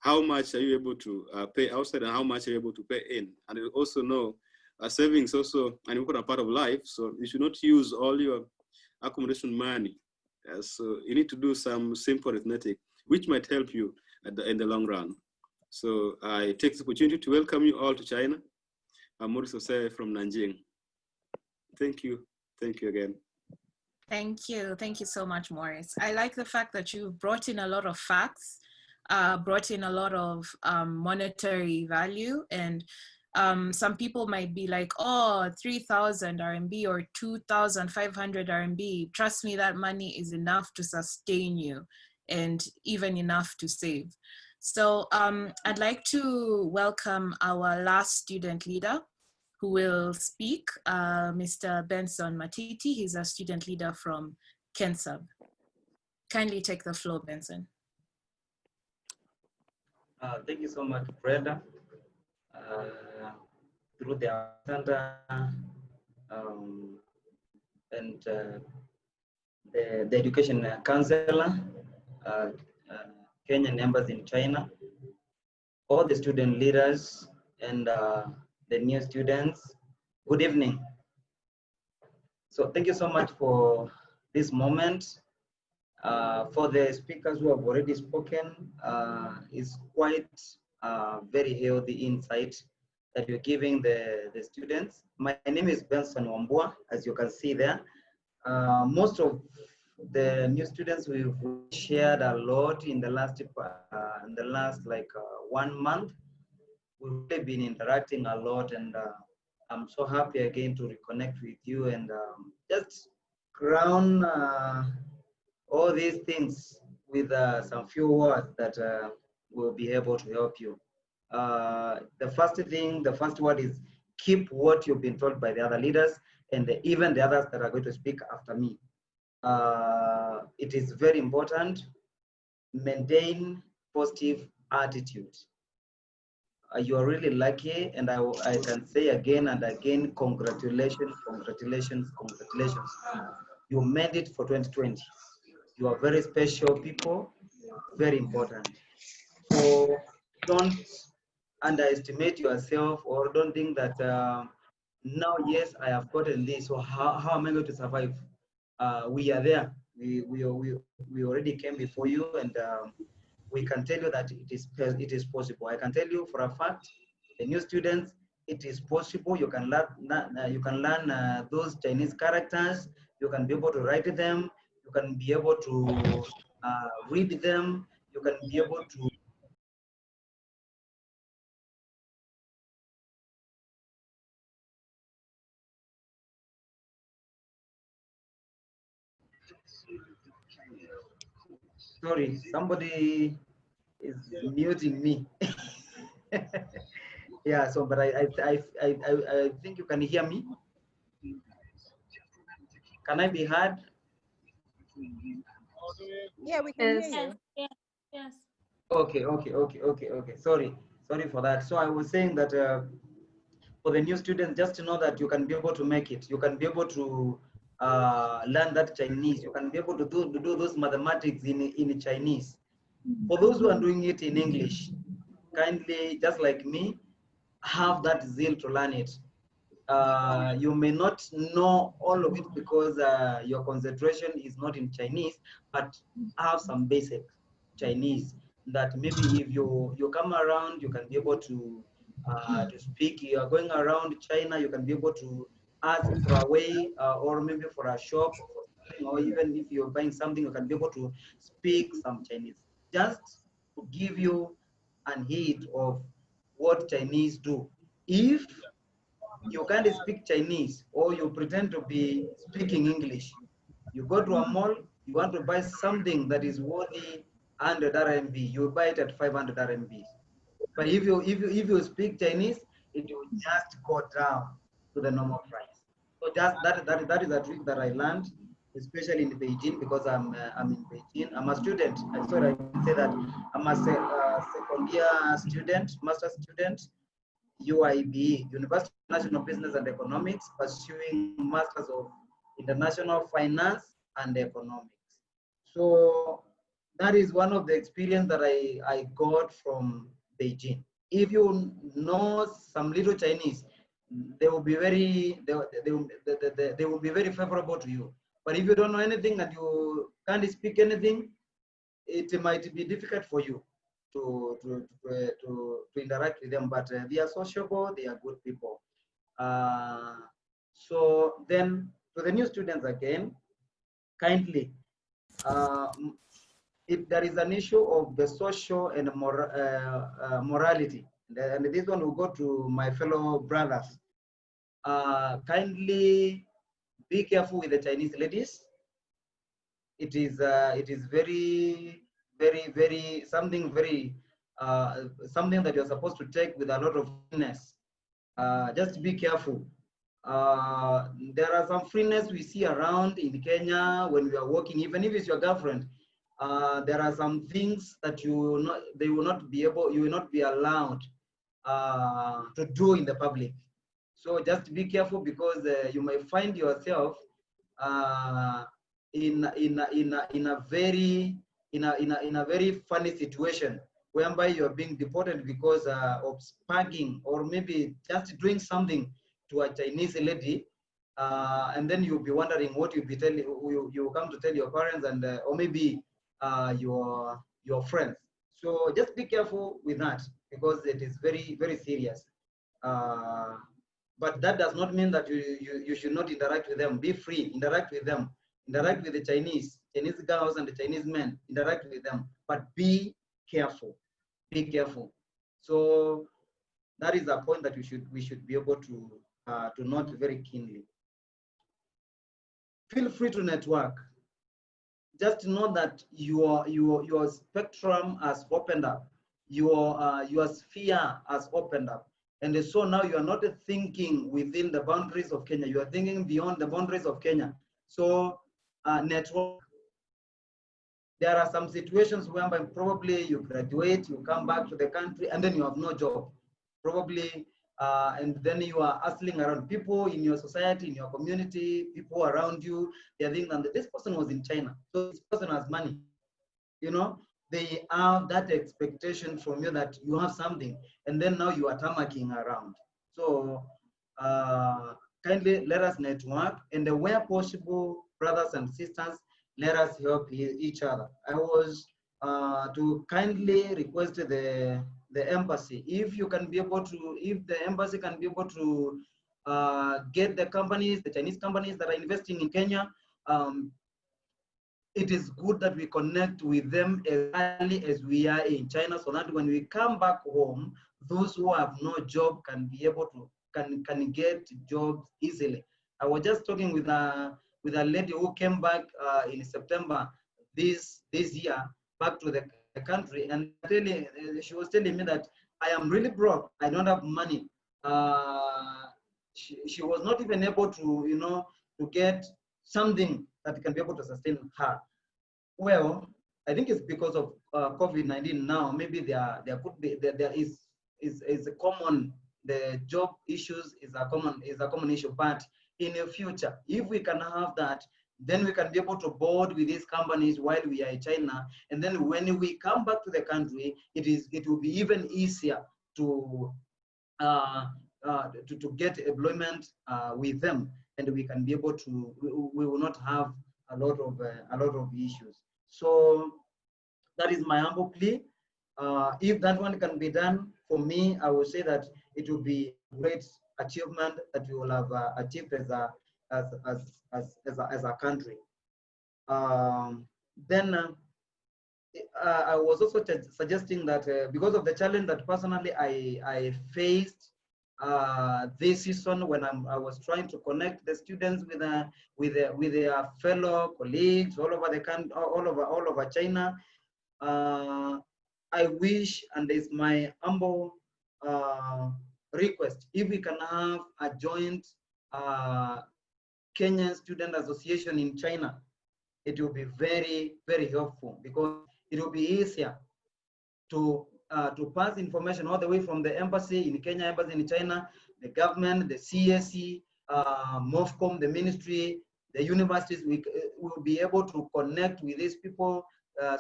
how much are you able to pay outside and how much are you able to pay in. And you also know savings also an important part of life, so you should not use all your accommodation money. So you need to do some simple arithmetic, which might help you in the long run. So I take this opportunity to welcome you all to China. I'm Maurice Osei from Nanjing. Thank you. Thank you again. Thank you. Thank you so much, Maurice. I like the fact that you brought in a lot of facts, brought in a lot of monetary value. And some people might be like, oh, 3,000 RMB or 2,500 RMB. Trust me, that money is enough to sustain you and even enough to save. So I'd like to welcome our last student leader who will speak, Mr. Benson Matiti. He's a student leader from KENSWA. Kindly take the floor, Benson. Thank you so much, Brenda. Through the center and the education counselor, Kenyan members in China, all the student leaders and the new students, good evening. So thank you so much for this moment. For the speakers who have already spoken, is quite very healthy insight that you're giving the students. My name is Benson Wambua, as you can see there. Most of the new students we've shared a lot in the last like 1 month. We've really been interacting a lot, and I'm so happy again to reconnect with you and just crown all these things with some few words that will be able to help you. The first word is keep what you've been told by the other leaders and even the others that are going to speak after me. It is very important. Maintain positive attitude. You are really lucky, and I can say again and again, congratulations, congratulations, congratulations. You made it for 2020. You are very special people, very important. So don't underestimate yourself, or don't think that now, yes, I have gotten this, so how am I going to survive? We are there. We already came before you, and we can tell you that it is possible. I can tell you for a fact, the new students, it is possible. You can learn those Chinese characters. You can be able to write them. You can be able to read them. You can be able to sorry, somebody is muting me. Yeah, so but I think you can hear me. Can I be heard? Yeah, we can hear you. Yes. Okay. Sorry for that. So I was saying that for the new students, just to know that you can be able to make it. You can be able to learn that Chinese. You can be able to do those mathematics in Chinese. For those who are doing it in English, kindly, just like me, have that zeal to learn it. You may not know all of it because your concentration is not in Chinese, but have some basic Chinese that maybe if you come around, you can be able to speak. You are going around China, you can be able to ask for a way or maybe for a shop or for something, or even if you're buying something, you can be able to speak some Chinese. Just to give you an hint of what Chinese do. If you can't speak Chinese or you pretend to be speaking English, you go to a mall, you want to buy something that is worthy 100 RMB, you buy it at 500 RMB. But if you speak Chinese, it will just go down to the normal price. So just that is a trick that I learned, especially in Beijing, because I'm in Beijing. I'm a student. I'm sorry, I can say that I'm a second year student, master student, UIB, University of National Business and Economics, pursuing Masters of international finance and economics. So that is one of the experience that I got from Beijing. If you know some little Chinese, they will be very they will be very favorable to you. But if you don't know anything and you can't speak anything, it might be difficult for you to interact with them. But they are sociable, they are good people. So then to the new students again, kindly, if there is an issue of the social and morality, and this one will go to my fellow brothers, kindly be careful with the Chinese ladies. It is very, very something very something that you're supposed to take with a lot of finesse. Just be careful. There are some freeness we see around in Kenya when we are working, even if it's your girlfriend. There are some things that you will not be allowed to do in the public. So just be careful, because you may find yourself in a very funny situation, whereby you're being deported because of sparking, or maybe just doing something to a Chinese lady, and then you'll be wondering what you'll be telling. You come to tell your parents, and or maybe your friends. So just be careful with that, because it is very, very serious. But that does not mean that you should not interact with them. Be free, interact with them, interact with the Chinese girls and the Chinese men, interact with them, but be careful, be careful. So that is a point that we should be able to note very keenly. Feel free to network. Just know that your spectrum has opened up, your sphere has opened up. And so now you are not thinking within the boundaries of Kenya, you are thinking beyond the boundaries of Kenya. So network. There are some situations whereby probably you graduate, you come back to the country, and then you have no job. Probably, and then you are hustling around people in your society, in your community, people around you. They are thinking that this person was in China, so this person has money. You know, they have that expectation from you that you have something, and then now you are tamarking around. So kindly let us network, and where possible, brothers and sisters, let us help each other. I was to kindly request the embassy, if you can be able to, if the embassy can be able to get the companies, the Chinese companies that are investing in Kenya, it is good that we connect with them as early as we are in China, so that when we come back home, those who have no job can be able to can get jobs easily. I was just talking with a lady who came back in September this year back to the country, and she was telling me that I am really broke. I don't have money. She was not even able to to get something that can be able to sustain her. Well, I think it's because of COVID-19 now. Maybe there could be there is a common, the job issues is a common issue. But in the future, if we can have that, then we can be able to board with these companies while we are in China, and then when we come back to the country, it will be even easier to get employment with them, and we can be able to. We will not have a lot of issues. So that is my humble plea. If that one can be done, for me, I would say that it will be a great achievement that we will have achieved as a country. Then I was also suggesting that because of the challenge that personally I faced this season when I was trying to connect the students with their fellow colleagues all over the country, all over China. I wish, and it's my humble request, if we can have a joint Kenyan Student Association in China, it will be very, very helpful, because it will be easier to pass information all the way from the embassy in Kenya, embassy in China, the government, the CSE, MOFCOM, the ministry, the universities will be able to connect with these people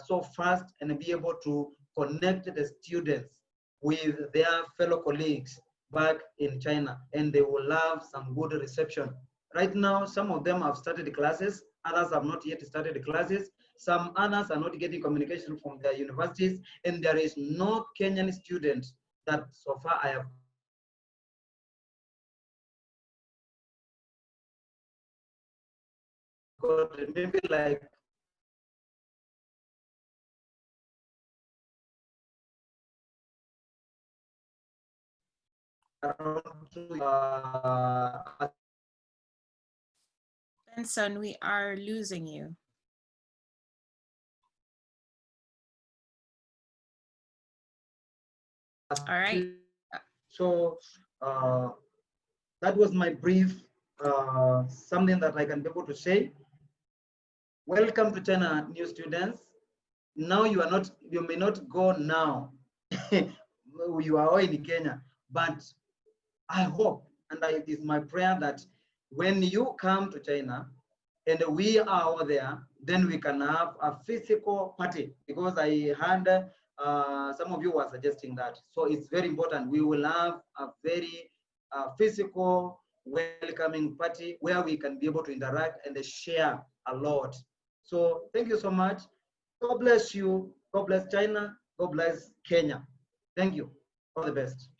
so fast and be able to connect the students with their fellow colleagues back in China, and they will have some good reception. Right now, some of them have started classes, others have not yet started classes, some others are not getting communication from their universities, and there is no Kenyan student that so far I have got, maybe like around Benson, we are losing you. All right. So that was my brief, something that I can be able to say. Welcome to China, new students. Now you may not go now. You are all in Kenya, but I hope, and it is my prayer that when you come to China and we are all there, then we can have a physical party, because I heard some of you were suggesting that. So it's very important. We will have a very physical welcoming party where we can be able to interact and share a lot. So thank you so much. God bless you. God bless China. God bless Kenya. Thank you. All the best.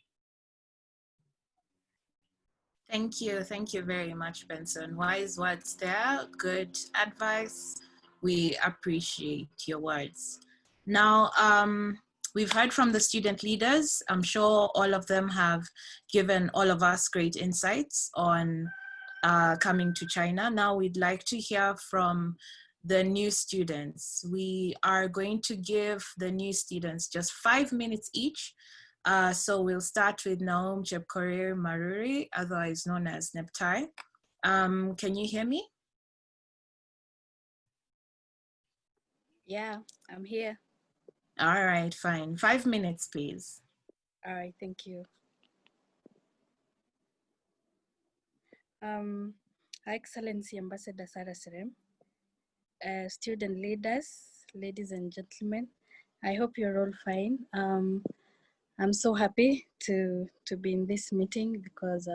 Thank you. Thank you very much, Benson. Wise words there. Good advice. We appreciate your words. Now, we've heard from the student leaders. I'm sure all of them have given all of us great insights on coming to China. Now we'd like to hear from the new students. We are going to give the new students just 5 minutes each. So we'll start with Naum Chepkorir Maruri, otherwise known as Neptai. Can you hear me? Yeah, I'm here. All right, fine. 5 minutes, please. All right, thank you. Her Excellency Ambassador Sarah Serem, student leaders, ladies and gentlemen, I hope you're all fine. I'm so happy to be in this meeting because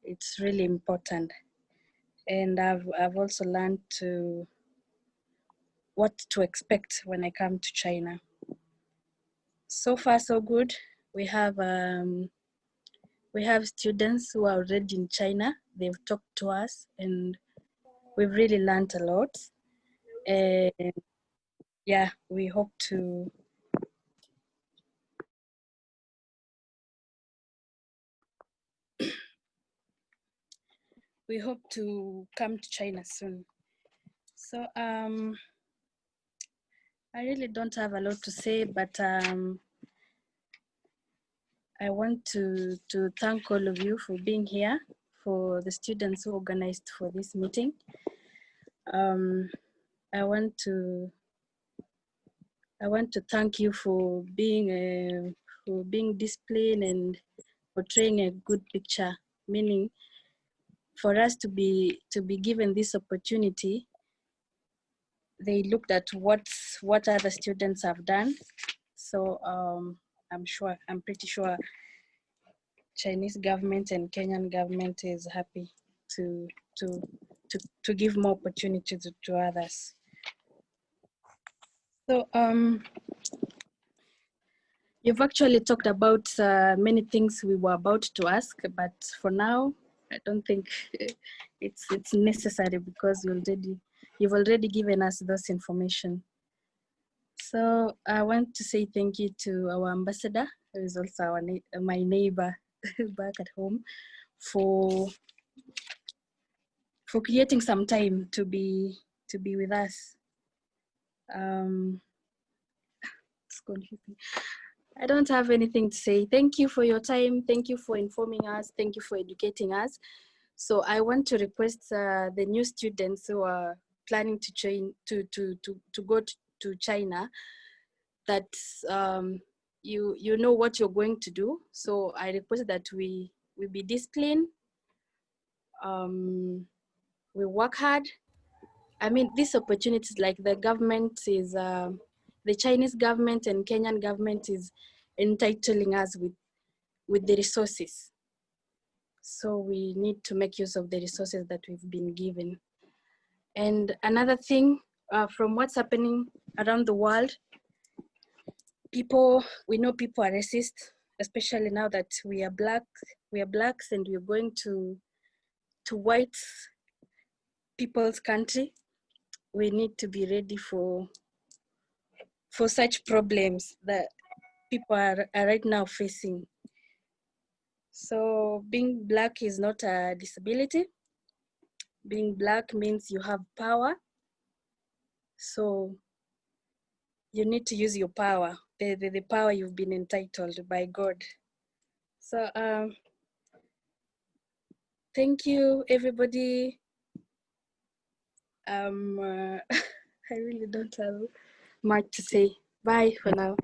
it's really important, and I've also learned what to expect when I come to China. So far, so good. We have students who are already in China. They've talked to us, and we've really learned a lot. And yeah, we hope to come to China soon. So I really don't have a lot to say, but I want to thank all of you for being here, for the students who organized for this meeting. I want to thank you for being disciplined and portraying a good picture, meaning for us to be given this opportunity, they looked at what other students have done. So I'm pretty sure Chinese government and Kenyan government is happy to give more opportunities to others. So you've actually talked about many things we were about to ask, but for now, I don't think it's necessary because you've already given us this information. So I want to say thank you to our ambassador, who is also my neighbor back at home, for creating some time to be with us. It's confusing. I don't have anything to say. Thank you for your time. Thank you for informing us. Thank you for educating us. So I want to request the new students who are planning to go to China that you know what you're going to do. So I request that we be disciplined. we work hard. I mean, these opportunities, like the government is, the Chinese government and Kenyan government is entitling us with the resources. So we need to make use of the resources that we've been given. And another thing, from what's happening around the world, we know people are racist, especially now that we are blacks and we're going to white people's country. We need to be ready for such problems that people are right now facing. So being black is not a disability. Being black means you have power. So you need to use your power, the power you've been entitled by God. So thank you, everybody. I really don't have much to say. Bye for now.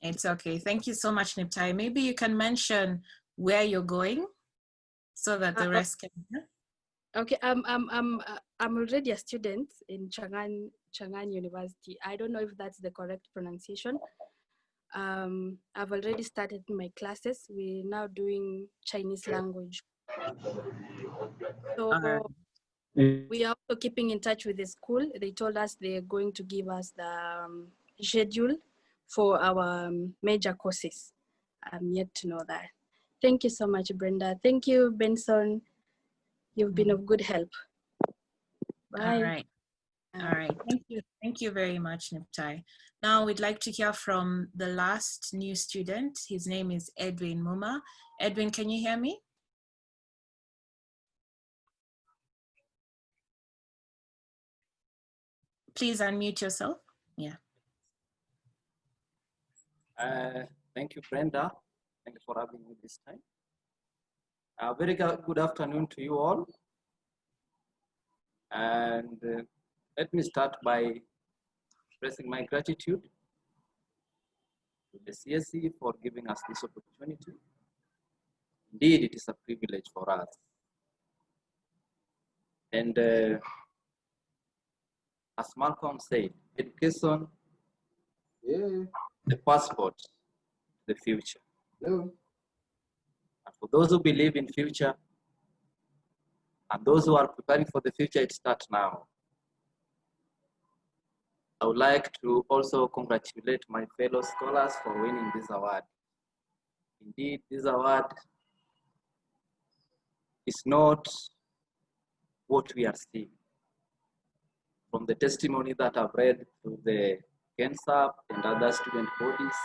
It's okay. Thank you so much, Niptai. Maybe you can mention where you're going so that the rest can hear. Okay, I'm already a student in Chang'an University. I don't know if that's the correct pronunciation. I've already started my classes. We're now doing Chinese language. So we are also keeping in touch with the school. They told us they're going to give us the schedule for our major courses. I'm yet to know that. Thank you so much, Brenda. Thank you, Benson. You've been of good help. Bye. All right. All right. Thank you. Thank you very much, Niptai. Now we'd like to hear from the last new student. His name is Edwin Muma. Edwin, can you hear me? Please unmute yourself. Yeah. Thank you, Brenda. Thank you for having me this time. Very good afternoon to you all. And let me start by expressing my gratitude to the CSE for giving us this opportunity. Indeed, it is a privilege for us. And as Malcolm said, education, the passport to the future. And for those who believe in future, and those who are preparing for the future, it starts now. I would like to also congratulate my fellow scholars for winning this award. Indeed, this award is not what we are seeing. From the testimony that I've read through the KENSWA and other student bodies,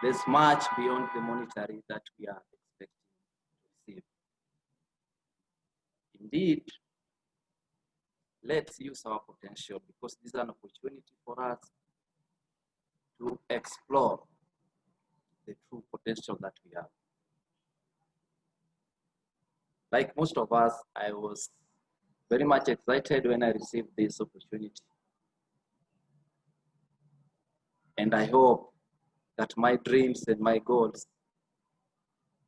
there's much beyond the monetary that we are expecting to receive. Indeed, let's use our potential, because this is an opportunity for us to explore the true potential that we have. Like most of us, I was very much excited when I received this opportunity. And I hope that my dreams and my goals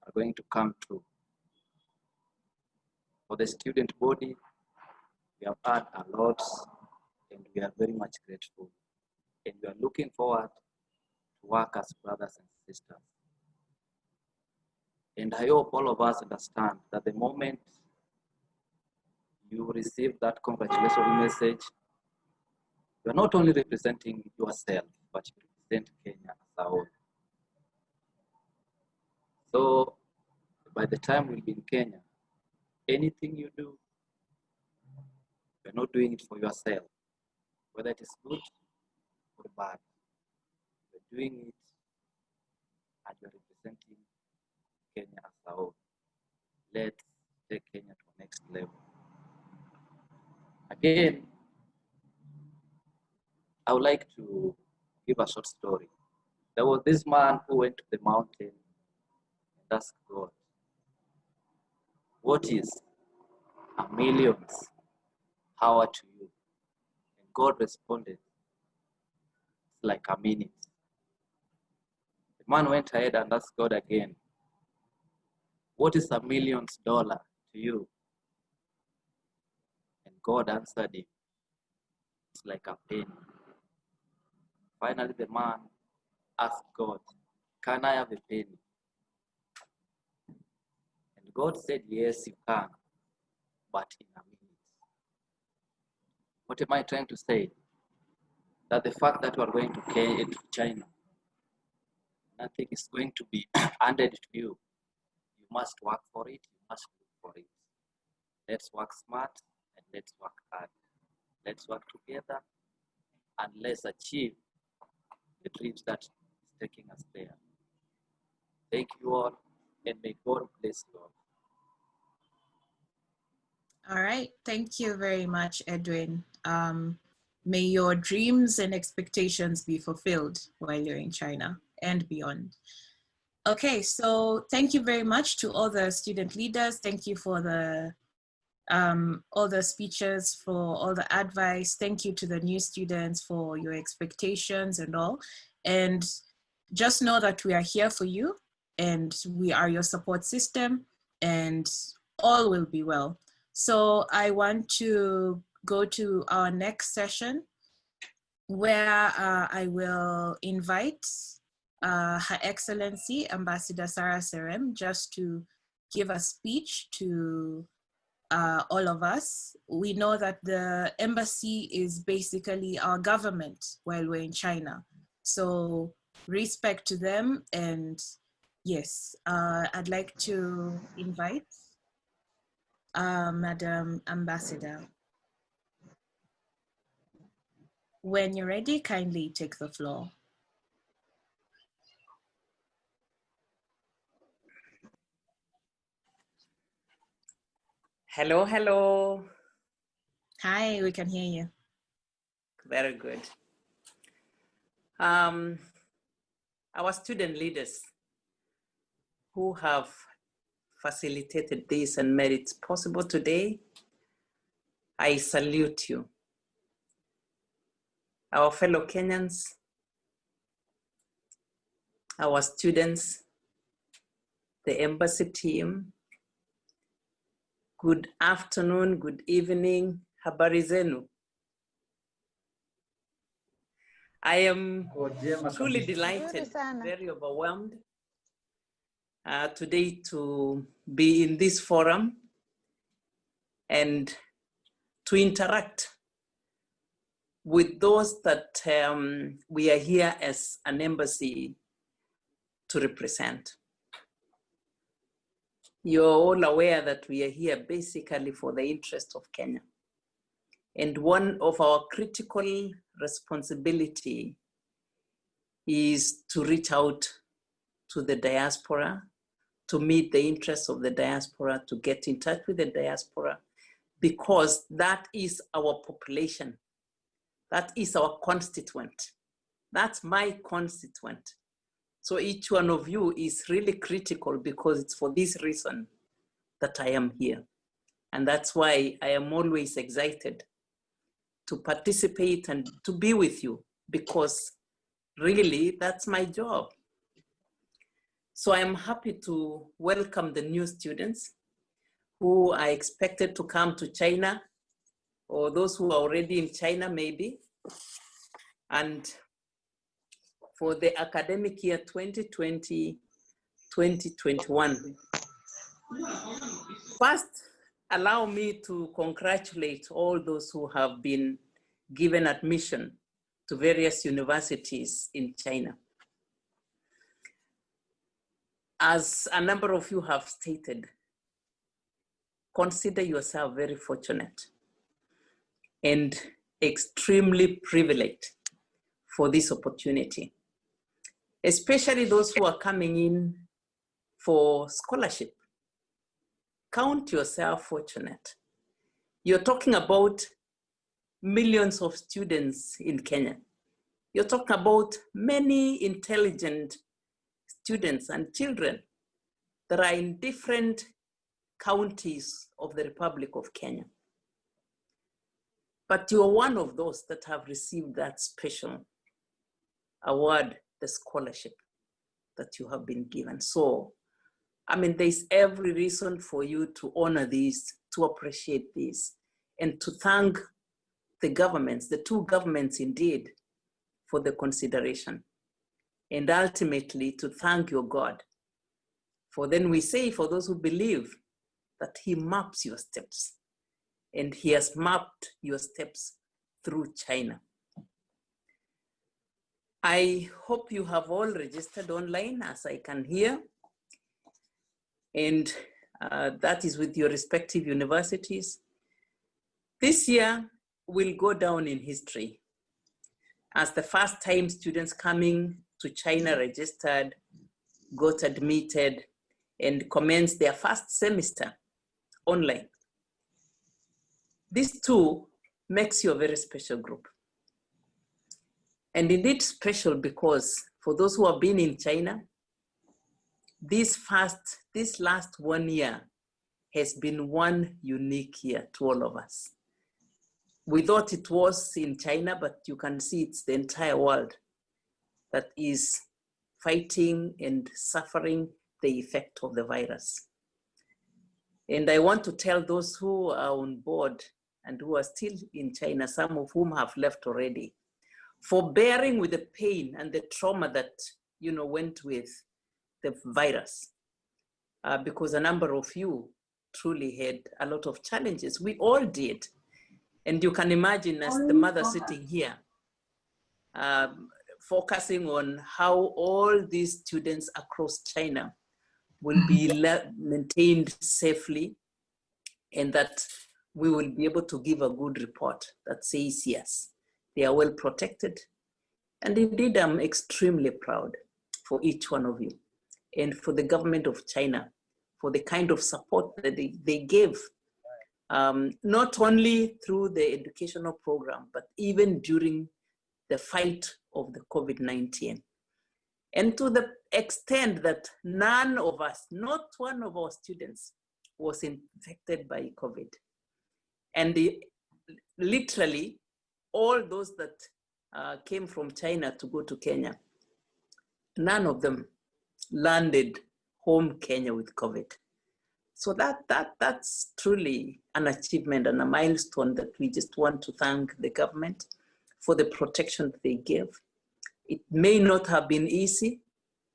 are going to come true. For the student body, we have had a lot, and we are very much grateful. And we are looking forward to work as brothers and sisters. And I hope all of us understand that the moment you receive that congratulatory message, you are not only representing yourself, but you represent Kenya as a whole. So by the time we'll be in Kenya, anything you do, you're not doing it for yourself, whether it is good or bad. You're doing it and you're representing Kenya as a whole. Let's take Kenya to the next level. Again, I would like to give a short story. There was this man who went to the mountain and asked God, what is a million's power to you? And God responded, it's like a minute. The man went ahead and asked God again, what is $1 million to you? God answered him. It's like a penny. Finally, the man asked God, can I have a penny? And God said, yes, you can, but in a minute. What am I trying to say? That the fact that we are going to China, nothing is going to be handed to you. You must work for it. You must look for it. Let's work smart and let's work hard. Let's work together and let's achieve the dreams that is taking us there. Thank you all, and may God bless you all. All right, thank you very much, Edwin. May your dreams and expectations be fulfilled while you're in China and beyond. Okay, so thank you very much to all the student leaders. Thank you for all the speeches, for all the advice. Thank you to the new students for your expectations and all. And just know that we are here for you and we are your support system and all will be well. So I want to go to our next session where I will invite Her Excellency Ambassador Sarah Serem just to give a speech to all of us. We know that the embassy is basically our government while we're in China. So respect to them, and yes, I'd like to invite Madam Ambassador. When you're ready, kindly take the floor. Hello, hello. Hi, we can hear you. Very good. Our student leaders who have facilitated this and made it possible today, I salute you. Our fellow Kenyans, our students, the embassy team, good afternoon, good evening, habari zenu. I am truly delighted, very overwhelmed today to be in this forum and to interact with those that we are here as an embassy to represent. You're all aware that we are here basically for the interest of Kenya. And one of our critical responsibility is to reach out to the diaspora, to meet the interests of the diaspora, to get in touch with the diaspora, because that is our population. That is our constituent. That's my constituent. So each one of you is really critical because it's for this reason that I am here. And that's why I am always excited to participate and to be with you, because really that's my job. So I'm happy to welcome the new students who are expected to come to China, or those who are already in China maybe. And for the academic year 2020-2021. First, allow me to congratulate all those who have been given admission to various universities in China. As a number of you have stated, consider yourself very fortunate and extremely privileged for this opportunity, especially those who are coming in for scholarship. Count yourself fortunate. You're talking about millions of students in Kenya. You're talking about many intelligent students and children that are in different counties of the Republic of Kenya. But you're one of those that have received that special award, the scholarship that you have been given. So, I mean, there's every reason for you to honor this, to appreciate this, and to thank the governments, the two governments indeed, for the consideration. And ultimately to thank your God. For then we say, for those who believe, that he maps your steps. And he has mapped your steps through China. I hope you have all registered online, as I can hear. And that is with your respective universities. This year will go down in history as the first time students coming to China registered, got admitted, and commenced their first semester online. This too makes you a very special group. And indeed special because for those who have been in China, this last 1 year has been one unique year to all of us. We thought it was in China, but you can see it's the entire world that is fighting and suffering the effect of the virus. And I want to tell those who are on board and who are still in China, some of whom have left already, for bearing with the pain and the trauma that went with the virus, because a number of you truly had a lot of challenges. We all did. And you can imagine as the mother sitting here, focusing on how all these students across China will be maintained safely, and that we will be able to give a good report that says, yes, they are well protected. And indeed, I'm extremely proud for each one of you and for the government of China for the kind of support that they gave, not only through the educational program, but even during the fight of the COVID-19. And to the extent that none of us, not one of our students, was infected by COVID. And literally, all those that came from China to go to Kenya, none of them landed home Kenya with COVID. So that's truly an achievement and a milestone that we just want to thank the government for the protection they gave. It may not have been easy.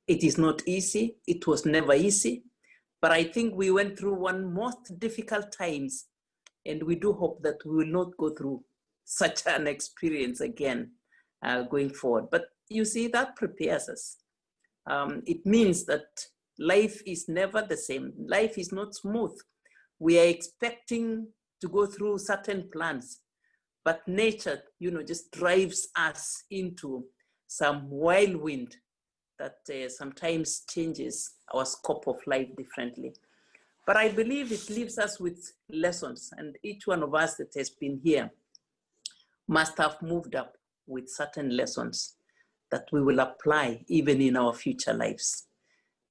It is not easy. It was never easy. But I think we went through one most difficult times, and we do hope that we will not go through such an experience again going forward. But you see, that prepares us. It means that life is never the same. Life is not smooth. We are expecting to go through certain plans, but nature, just drives us into some whirlwind that sometimes changes our scope of life differently. But I believe it leaves us with lessons, and each one of us that has been here must have moved up with certain lessons that we will apply even in our future lives.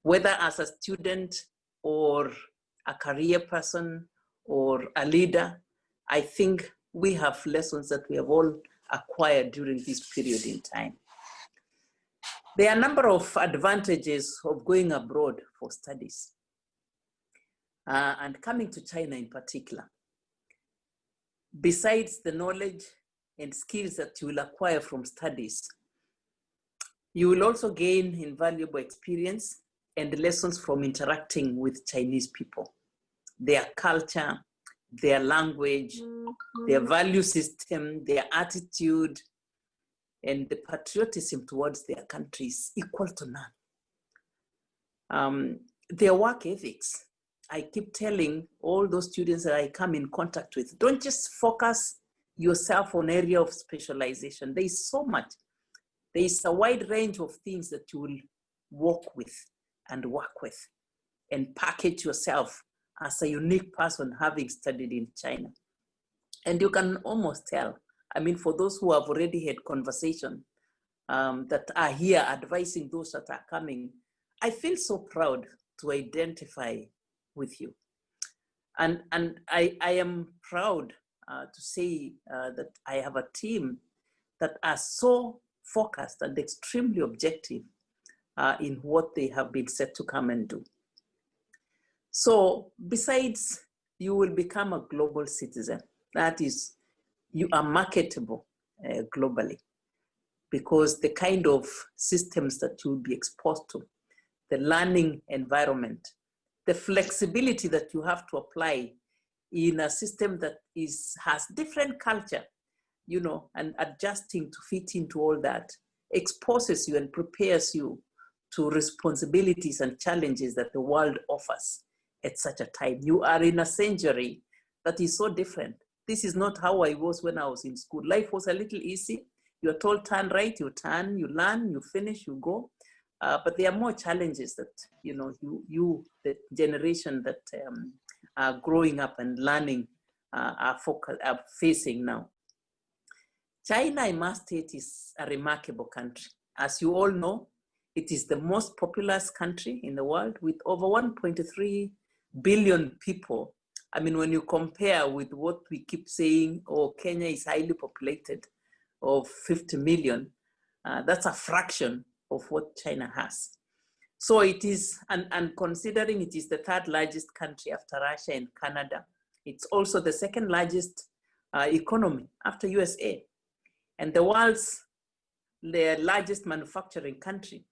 Whether as a student or a career person or a leader, I think we have lessons that we have all acquired during this period in time. There are a number of advantages of going abroad for studies and coming to China in particular. Besides the knowledge and skills that you will acquire from studies, you will also gain invaluable experience and lessons from interacting with Chinese people, their culture, their language, their value system, their attitude, and the patriotism towards their country is equal to none. Their work ethics. I keep telling all those students that I come in contact with, don't just focus yourself on area of specialization. There is so much. There is a wide range of things that you will work with and work with and package yourself as a unique person having studied in China. And you can almost tell, I mean, for those who have already had conversation that are here advising those that are coming, I feel so proud to identify with you. And I am proud to say that I have a team that are so focused and extremely objective in what they have been set to come and do. So besides, you will become a global citizen. That is, you are marketable globally, because the kind of systems that you'll be exposed to, the learning environment, the flexibility that you have to apply in a system that has different culture, you know, and adjusting to fit into all that exposes you and prepares you to responsibilities and challenges that the world offers at such a time. You are in a century that is so different. This is not how I was when I was in school. Life was a little easy. You're told turn right, you turn, you learn, you finish, you go. But there are more challenges that, you know, the generation that are growing up and learning are facing now. China, I must state, is a remarkable country. As you all know, it is the most populous country in the world with over 1.3 billion people. I mean, when you compare with what we keep saying, oh, Kenya is highly populated of 50 million, that's a fraction of what China has. So it is, and considering it is the third largest country after Russia and Canada, it's also the second largest economy after USA, and the world's largest manufacturing country.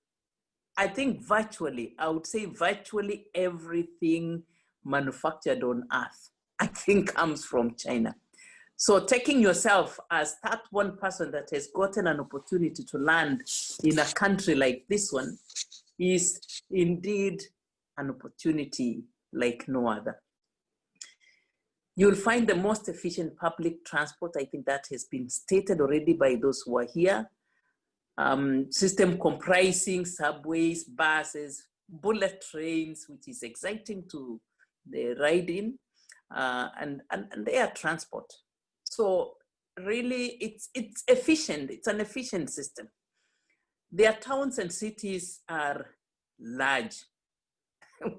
I think virtually, I would say virtually everything manufactured on earth, I think, comes from China. So taking yourself as that one person that has gotten an opportunity to land in a country like this one is indeed an opportunity like no other. You'll find the most efficient public transport. I think that has been stated already by those who are here. System comprising subways, buses, bullet trains, which is exciting to ride in, and air transport. So really, it's efficient. It's an efficient system. Their towns and cities are large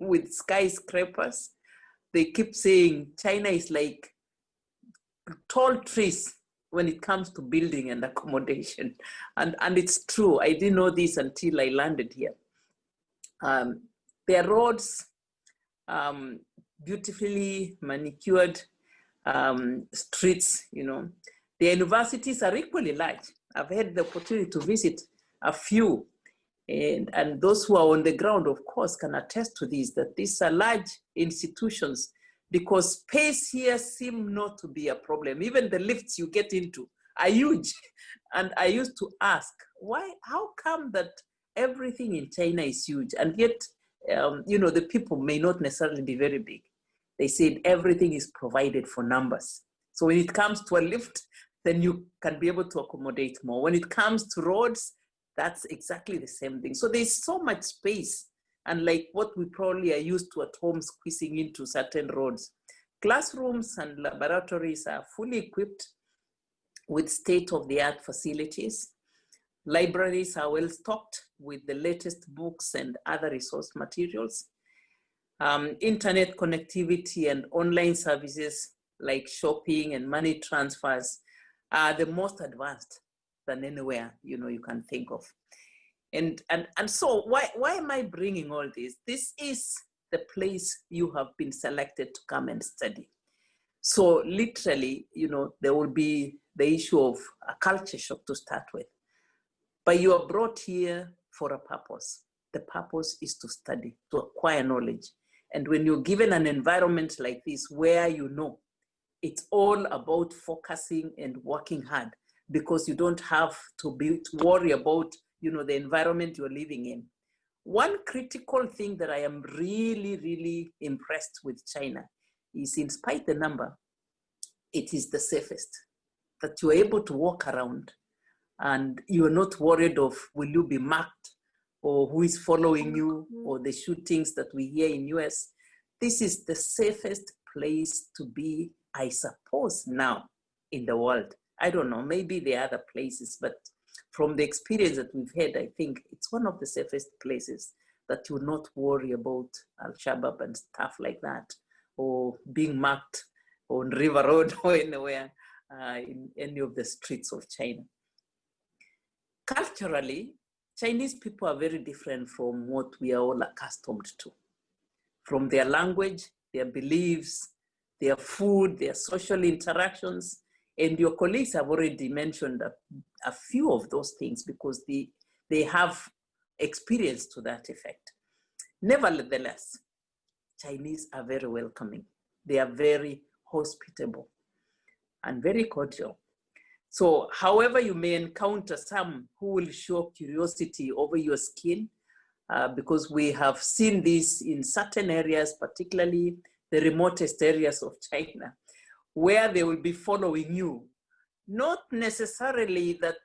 with skyscrapers. They keep saying China is like tall trees when it comes to building and accommodation. And it's true. I didn't know this until I landed here. Their roads, beautifully manicured streets, you know. The universities are equally large. I've had the opportunity to visit a few, and those who are on the ground, of course, can attest to this, that these are large institutions, because space here seems not to be a problem. Even the lifts you get into are huge. And I used to ask, how come that everything in China is huge, and yet, you know, the people may not necessarily be very big? They said everything is provided for numbers. So when it comes to a lift, then you can be able to accommodate more. When it comes to roads, that's exactly the same thing. So there's so much space, and like what we probably are used to at home, squeezing into certain roads. Classrooms and laboratories are fully equipped with state-of-the-art facilities. Libraries are well stocked with the latest books and other resource materials. Internet connectivity and online services like shopping and money transfers are the most advanced than anywhere, you know, you can think of. And so why am I bringing all this? This is the place you have been selected to come and study. So literally, you know, there will be the issue of a culture shock to start with. But you are brought here for a purpose. The purpose is to study, to acquire knowledge. And when you're given an environment like this, where you know it's all about focusing and working hard, because you don't have to worry about, you know, the environment you're living in. One critical thing that I am really, really impressed with China is, in spite the number, it is the safest. That you're able to walk around and you're not worried of, will you be marked, or who is following you, or the shootings that we hear in US. This is the safest place to be, I suppose, now in the world. I don't know, maybe there are other places, but from the experience that we've had, I think it's one of the safest places that you not worry about Al-Shabaab and stuff like that, or being marked on River Road or anywhere in any of the streets of China. Culturally, Chinese people are very different from what we are all accustomed to. From their language, their beliefs, their food, their social interactions. And your colleagues have already mentioned a few of those things because they have experience to that effect. Nevertheless, Chinese are very welcoming. They are very hospitable and very cordial. So however you may encounter some who will show curiosity over your skin, because we have seen this in certain areas, particularly the remotest areas of China, where they will be following you. Not necessarily that,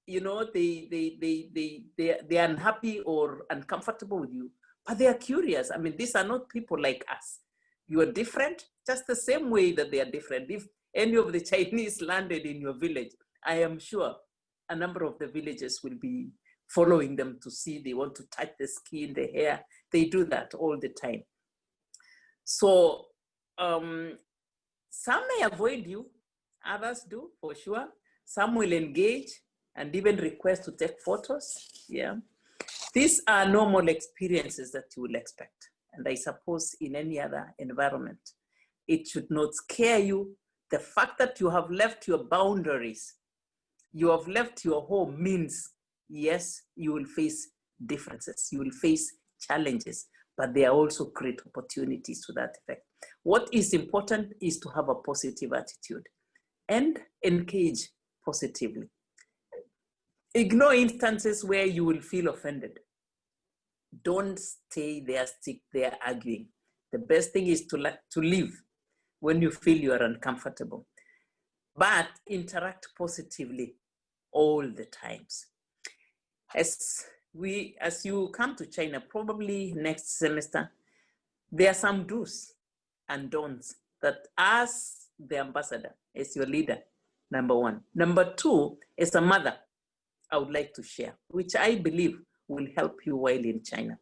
you know, they're unhappy or uncomfortable with you, but they are curious. I mean, these are not people like us. You are different, just the same way that they are different. If any of the Chinese landed in your village, I am sure a number of the villagers will be following them to see, they want to touch the skin, the hair. They do that all the time. So some may avoid you, others do for sure. Some will engage and even request to take photos. Yeah, these are normal experiences that you will expect. And I suppose in any other environment, it should not scare you. The fact that you have left your boundaries, you have left your home means, yes, you will face differences, you will face challenges, but there are also great opportunities to that effect. What is important is to have a positive attitude and engage positively. Ignore instances where you will feel offended. Don't stay there, stick there arguing. The best thing is to leave when you feel you are uncomfortable, but interact positively all the times. As you come to China, probably next semester, there are some do's and don'ts that as the ambassador, as your leader, number one. Number two, as a mother, I would like to share, which I believe will help you while in China.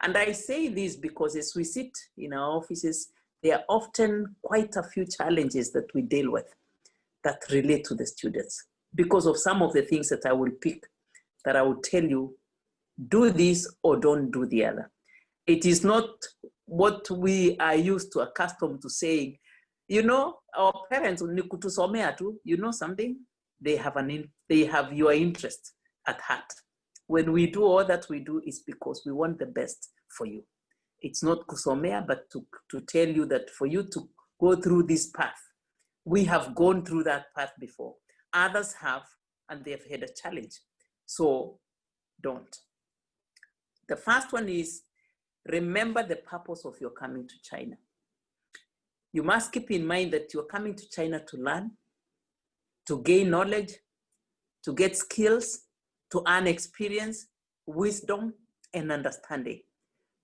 And I say this because as we sit in our offices, there are often quite a few challenges that we deal with that relate to the students because of some of the things that I will pick, that I will tell you, do this or don't do the other. It is not what we are used to, accustomed to saying, you know, our parents, you know something, they have your interest at heart. When we do all that we do is because we want the best for you. It's not kusomea, but to tell you that for you to go through this path, we have gone through that path before. Others have, and they've had a challenge. So don't. The first one is, remember the purpose of your coming to China. You must keep in mind that you're coming to China to learn, to gain knowledge, to get skills, to earn experience, wisdom, and understanding.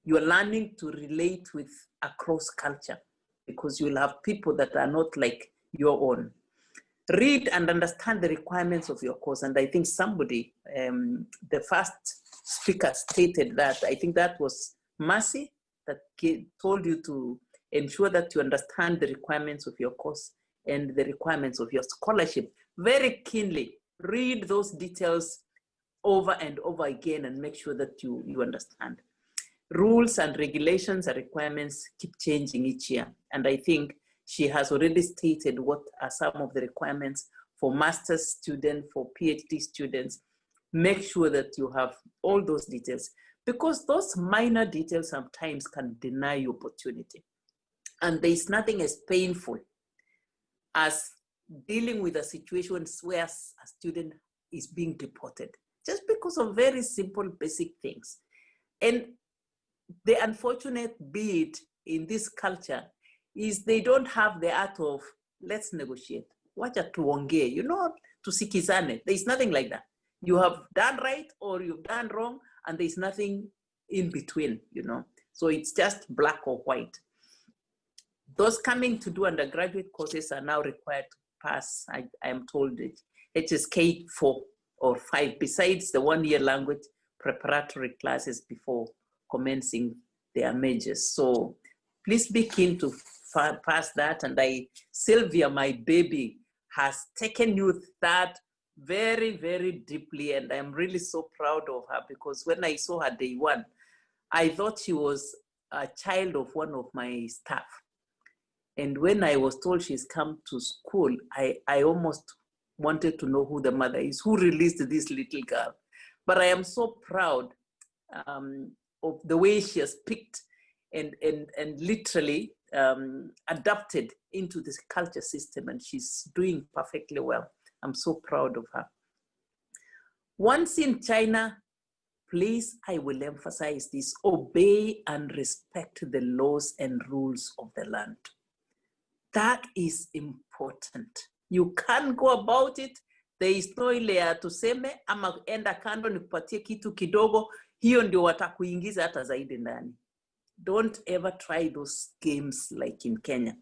You're learning to relate with across culture because you'll have people that are not like your own. Read and understand the requirements of your course. And I think somebody, the first speaker stated that, I think that was Mercy, that told you to ensure that you understand the requirements of your course and the requirements of your scholarship very keenly. Read those details over and over again and make sure that you understand. Rules and regulations and requirements keep changing each year. And I think she has already stated what are some of the requirements for master's students, for PhD students. Make sure that you have all those details because those minor details sometimes can deny you opportunity. And there is nothing as painful as dealing with a situation where a student is being deported just because of very simple, basic things. And the unfortunate bit in this culture is they don't have the art of, let's negotiate. Wacha tuongee, you know, tusikizane. There's nothing like that. You have done right or you've done wrong, and there's nothing in between, you know. So it's just black or white. Those coming to do undergraduate courses are now required to pass, I am told, HSK 4 or 5, besides the one-year language preparatory classes before commencing their majors. So please be keen to pass that. And Sylvia, my baby, has taken you that very, very deeply. And I'm really so proud of her because when I saw her day one, I thought she was a child of one of my staff. And when I was told she's come to school, I almost wanted to know who the mother is, who released this little girl. But I am so proud of the way she has picked and literally adapted into this culture system, and she's doing perfectly well. I'm so proud of her. Once in China, please, I will emphasize this: obey and respect the laws and rules of the land. That is important. You can't go about it. There is no ile ya tuseme ama enda kando nikupatie kitu kidogo, hiyo ndio watakuingiza hata zaidi ndani. Don't ever try those games like in Kenya.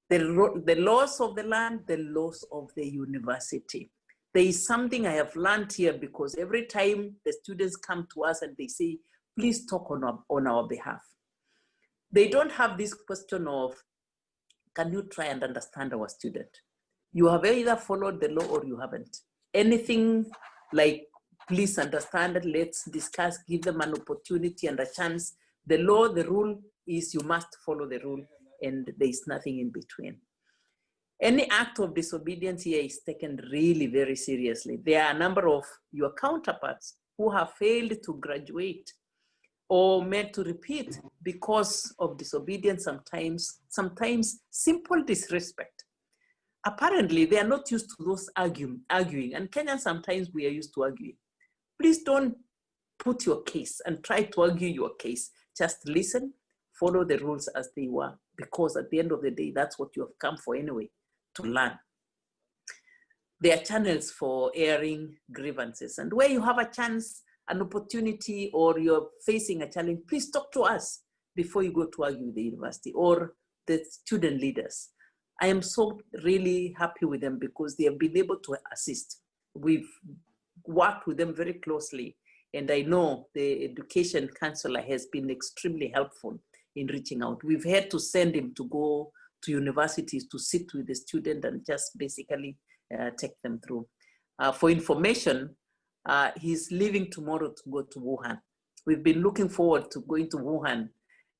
The laws of the land, the laws of the university. There is something I have learned here, because every time the students come to us and they say, please talk on our behalf. They don't have this question of, can you try and understand our student? You have either followed the law or you haven't. Anything like, please understand it, let's discuss, give them an opportunity and a chance. The law, the rule is you must follow the rule, and there is nothing in between. Any act of disobedience here is taken really very seriously. There are a number of your counterparts who have failed to graduate or made to repeat because of disobedience, sometimes simple disrespect. Apparently, they are not used to those arguing. And Kenyans, sometimes we are used to arguing. Please don't put your case and try to argue your case. Just listen, follow the rules as they were, because at the end of the day, that's what you have come for anyway, to learn. There are channels for airing grievances. And where you have a chance, an opportunity, or you're facing a challenge, please talk to us before you go to argue with the university or the student leaders. I am so really happy with them because they have been able to assist. We've worked with them very closely, and I know the education counselor has been extremely helpful in reaching out. We've had to send him to go to universities to sit with the student and just basically take them through. For information, he's leaving tomorrow to go to Wuhan. We've been looking forward to going to Wuhan,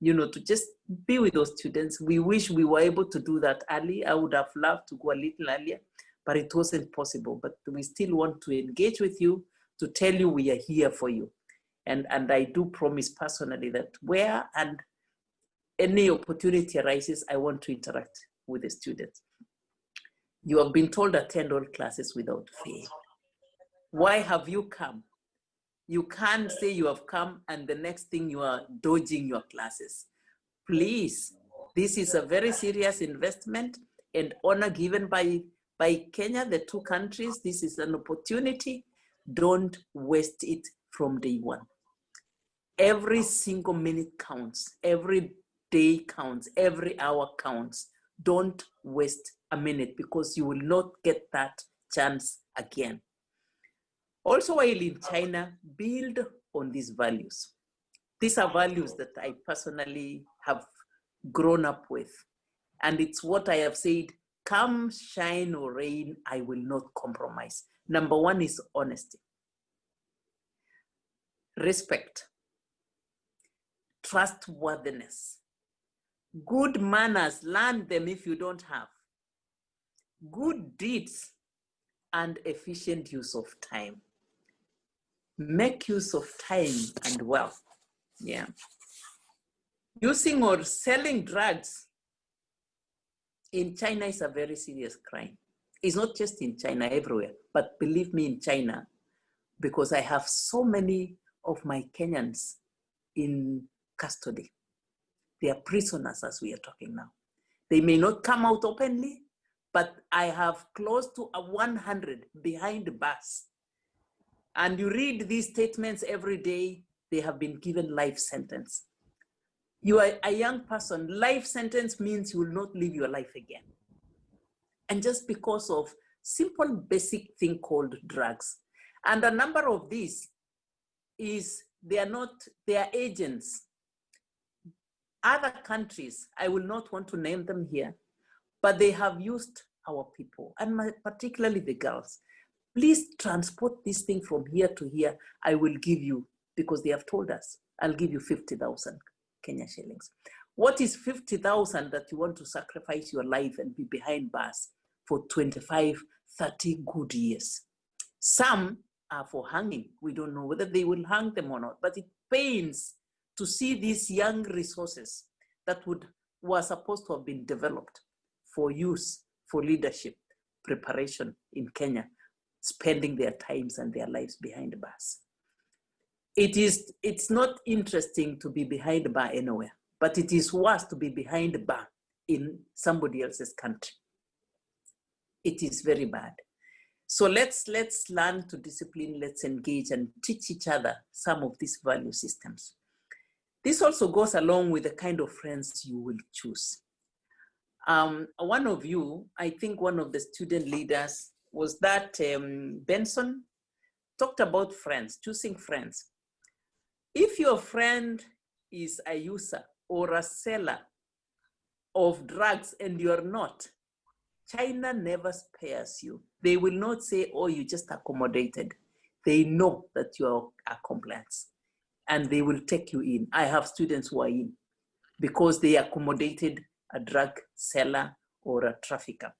you know, to just be with those students. We wish we were able to do that early. I would have loved to go a little earlier, but it wasn't possible. But we still want to engage with you, to tell you we are here for you. And I do promise personally that where and any opportunity arises, I want to interact with the students. You have been told attend all classes without fail. Why have you come? You can't say you have come and the next thing you are dodging your classes. Please, this is a very serious investment and honor given by Kenya, the two countries. This is an opportunity. Don't waste it from day one. Every single minute counts, every day counts, every hour counts. Don't waste a minute, because you will not get that chance again. Also, while in China, build on these values. These are values that I personally have grown up with. And it's what I have said, come shine or rain, I will not compromise. Number one is honesty. Respect. Trustworthiness. Good manners, learn them if you don't have. Good deeds and efficient use of time. Make use of time and wealth. Yeah. Using or selling drugs in China is a very serious crime. It's not just in China, everywhere, but believe me, in China, because I have so many of my Kenyans in custody. They are prisoners as we are talking now. They may not come out openly, but I have close to 100 behind bars. And you read these statements every day, they have been given life sentence. You are a young person, life sentence means you will not live your life again. And just because of simple basic thing called drugs. And a number of these is, they are agents. Other countries, I will not want to name them here, but they have used our people, and particularly the girls. Please transport this thing from here to here. I will give you, because they have told us, I'll give you 50,000 Kenya shillings. What is 50,000 that you want to sacrifice your life and be behind bars for 25, 30 good years? Some are for hanging. We don't know whether they will hang them or not, but it pains to see these young resources that were supposed to have been developed for use, for leadership, preparation in Kenya, spending their times and their lives behind bars. It's not interesting to be behind a bar anywhere, but it is worse to be behind a bar in somebody else's country. It is very bad. So let's learn to discipline, let's engage and teach each other some of these value systems. This also goes along with the kind of friends you will choose. One of you, I think one of the student leaders, was that Benson, talked about friends, choosing friends. If your friend is a user or a seller of drugs and you're not, China never spares you. They will not say, oh, you just accommodated. They know that you are compliant and they will take you in. I have students who are in because they accommodated a drug seller or a trafficker.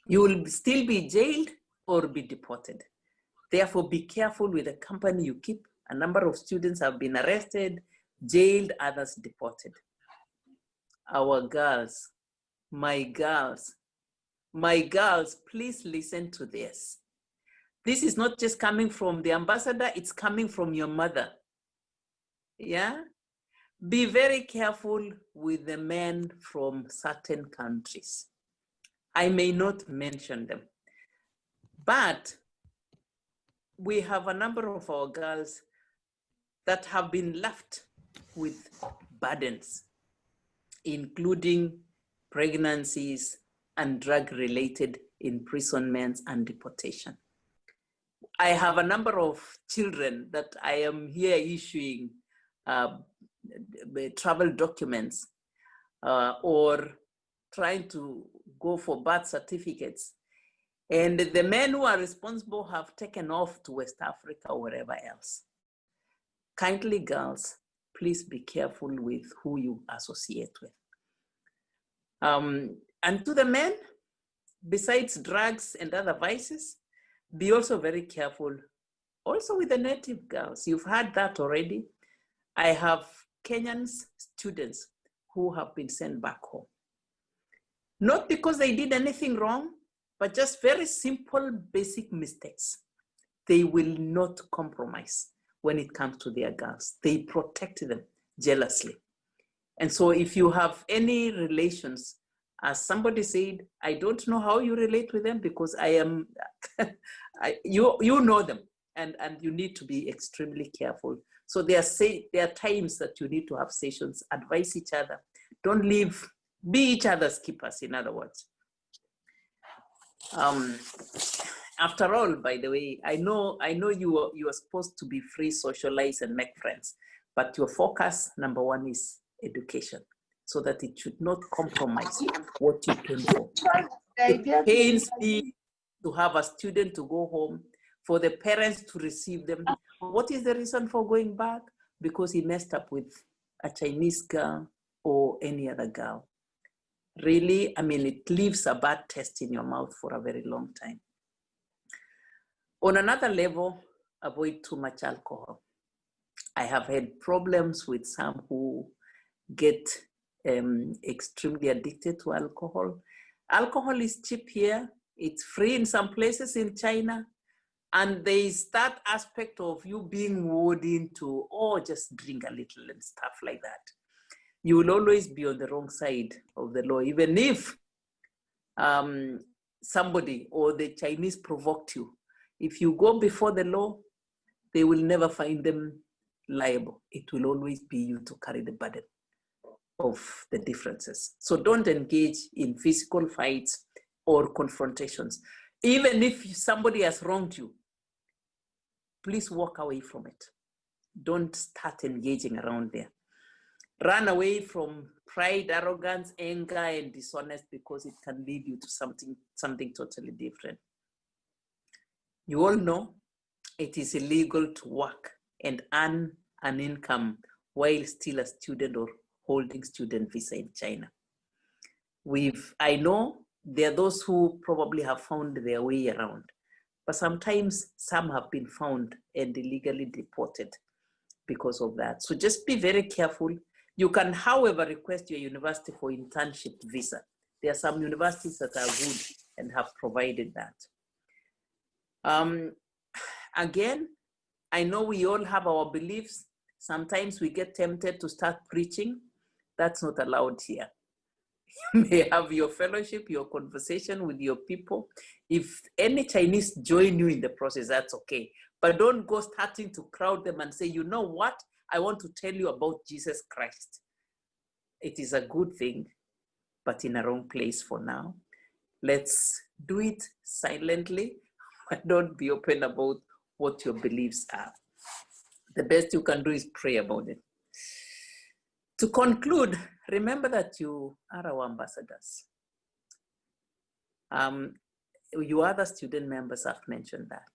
You will still be jailed or be deported. Therefore, be careful with the company you keep. A number of students have been arrested, jailed, others deported. Our girls, my girls, please listen to this. This is not just coming from the ambassador, it's coming from your mother. Yeah? Be very careful with the men from certain countries. I may not mention them, but we have a number of our girls that have been left with burdens, including pregnancies and drug-related imprisonments and deportation. I have a number of children that I am here issuing travel documents or trying to go for birth certificates. And the men who are responsible have taken off to West Africa or wherever else. Kindly girls, please be careful with who you associate with. And to the men, besides drugs and other vices, be also very careful also with the native girls. You've heard that already. I have Kenyan students who have been sent back home. Not because they did anything wrong, but just very simple, basic mistakes. They will not compromise when it comes to their girls. They protect them jealously. And so if you have any relations, as somebody said, I don't know how you relate with them because I am, you know them and you need to be extremely careful. So there are times that you need to have sessions, advise each other. Don't leave, be each other's keepers, in other words. After all, by the way, I know you are supposed to be free, socialize and make friends, but your focus, number one, is education, so that it should not compromise what you came for. It pains me to have a student to go home, for the parents to receive them. What is the reason for going back? Because he messed up with a Chinese girl or any other girl. Really, I mean, it leaves a bad taste in your mouth for a very long time. On another level, avoid too much alcohol. I have had problems with some who get extremely addicted to alcohol. Alcohol is cheap here. It's free in some places in China. And there is that aspect of you being wooed into, oh, just drink a little and stuff like that. You will always be on the wrong side of the law, even if somebody or the Chinese provoked you. If you go before the law, they will never find them liable. It will always be you to carry the burden of the differences. So don't engage in physical fights or confrontations. Even if somebody has wronged you, please walk away from it. Don't start engaging around there. Run away from pride, arrogance, anger, and dishonest, because it can lead you to something totally different. You all know it is illegal to work and earn an income while still a student or holding student visa in China. I know there are those who probably have found their way around, but sometimes some have been found and illegally deported because of that. So just be very careful. You can, however, request your university for internship visa. There are some universities that are good and have provided that. Again, I know we all have our beliefs. Sometimes we get tempted to start preaching. That's not allowed here. You may have your fellowship, your conversation with your people. If any Chinese join you in the process, that's okay. But don't go starting to crowd them and say, you know what? I want to tell you about Jesus Christ. It is a good thing, but in a wrong place for now. Let's do it silently, but don't be open about what your beliefs are. The best you can do is pray about it. To conclude, remember that you are our ambassadors. Your other student members have mentioned that.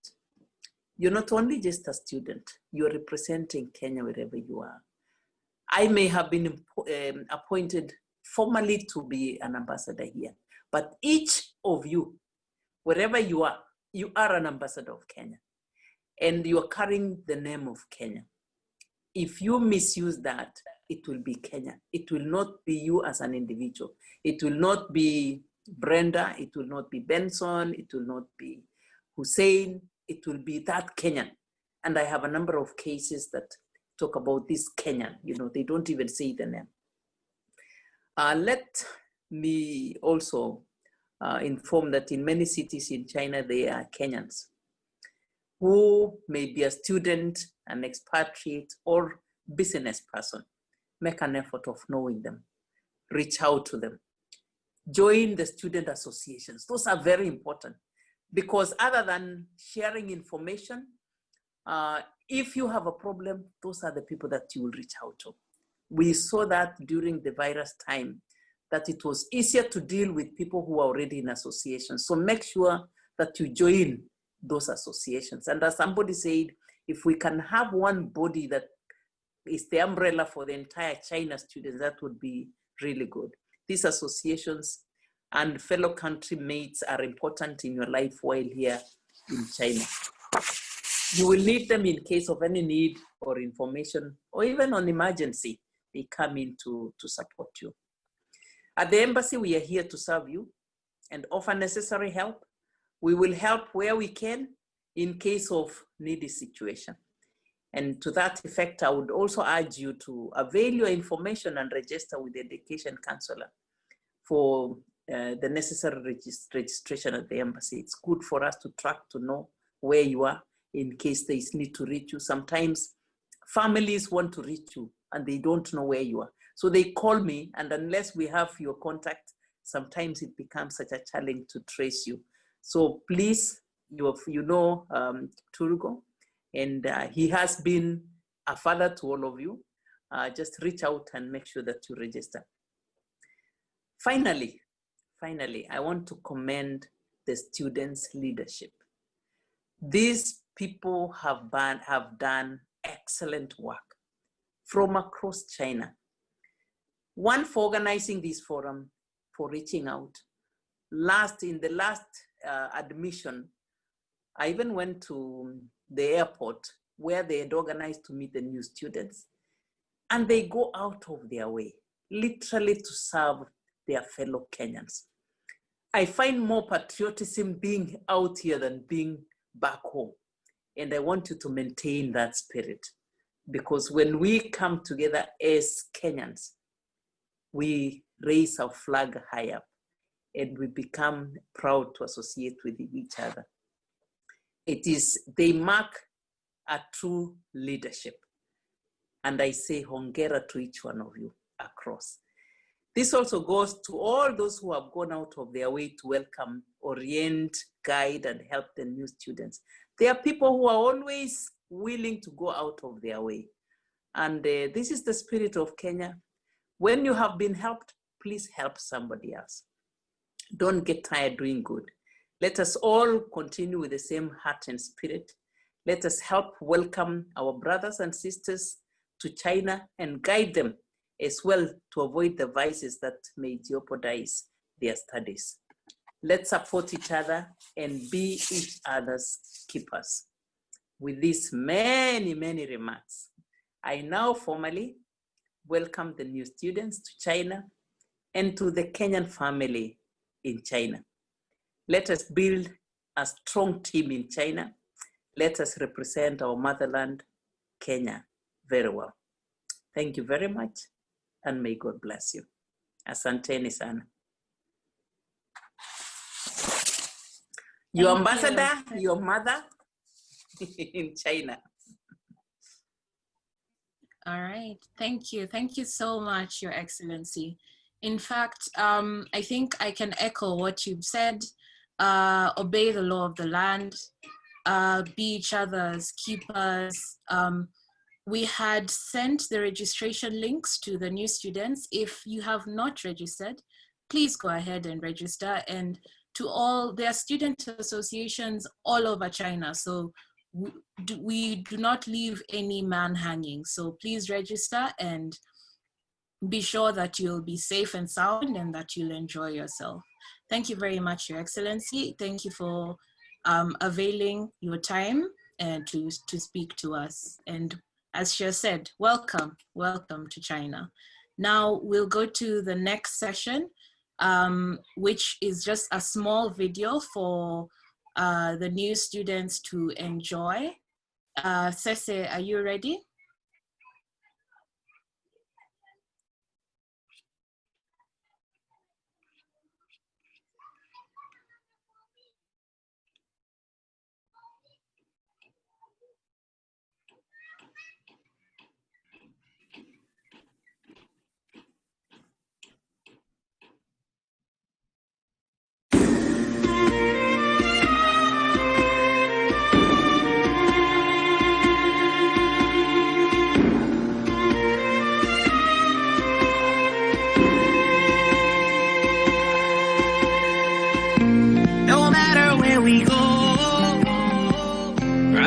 You're not only just a student, you're representing Kenya wherever you are. I may have been appointed formally to be an ambassador here, but each of you, wherever you are an ambassador of Kenya, and you are carrying the name of Kenya. If you misuse that, it will be Kenya. It will not be you as an individual. It will not be Brenda. It will not be Benson. It will not be Hussein. It will be that Kenyan. And I have a number of cases that talk about this Kenyan. You know, they don't even say the name. Let me also inform that in many cities in China, there are Kenyans who may be a student, an expatriate, or business person. Make an effort of knowing them. Reach out to them. Join the student associations. Those are very important because other than sharing information, if you have a problem, those are the people that you will reach out to. We saw that during the virus time, that it was easier to deal with people who are already in associations. So make sure that you join those associations. And as somebody said, if we can have one body that is the umbrella for the entire China students, that would be really good. These associations and fellow country mates are important in your life while here in China. You will need them in case of any need or information, or even on emergency, they come in to support you. At the embassy, we are here to serve you and offer necessary help. We will help where we can in case of needy situation. And to that effect, I would also urge you to avail your information and register with the education counselor for the necessary registration at the embassy. It's good for us to track to know where you are in case there is need to reach you. Sometimes families want to reach you and they don't know where you are. So they call me, and unless we have your contact, sometimes it becomes such a challenge to trace you. So please, you know Turgo, and he has been a father to all of you. Just reach out and make sure that you register. Finally, I want to commend the students' leadership. These people have done excellent work from across China. One, for organizing this forum, for reaching out. In the last admission, I even went to the airport where they had organized to meet the new students, and they go out of their way, literally to serve their fellow Kenyans. I find more patriotism being out here than being back home. And I want you to maintain that spirit, because when we come together as Kenyans, we raise our flag high up and we become proud to associate with each other. They mark a true leadership. And I say hongera to each one of you across. This also goes to all those who have gone out of their way to welcome, orient, guide, and help the new students. There are people who are always willing to go out of their way. And this is the spirit of Kenya. When you have been helped, please help somebody else. Don't get tired doing good. Let us all continue with the same heart and spirit. Let us help welcome our brothers and sisters to China and guide them as well to avoid the vices that may jeopardize their studies. Let's support each other and be each other's keepers. With these many remarks, I now formally welcome the new students to China and to the Kenyan family in China. Let us build a strong team in China. Let us represent our motherland, Kenya, very well. Thank you very much, and may God bless you. Asanteni sana. Your ambassador, your mother in China. All right, thank you. Thank you so much, Your Excellency. In fact, I think I can echo what you've said. Obey the law of the land, be each other's keepers. We had sent the registration links to the new students. If you have not registered, please go ahead and register. And to all, there are student associations all over China, so we do not leave any man hanging. So please register and be sure that you'll be safe and sound and that you'll enjoy yourself. Thank you very much, Your Excellency. Thank you for availing your time and to speak to us. And as she said, welcome to China. Now we'll go to the next session, which is just a small video for the new students to enjoy. Sese, are you ready?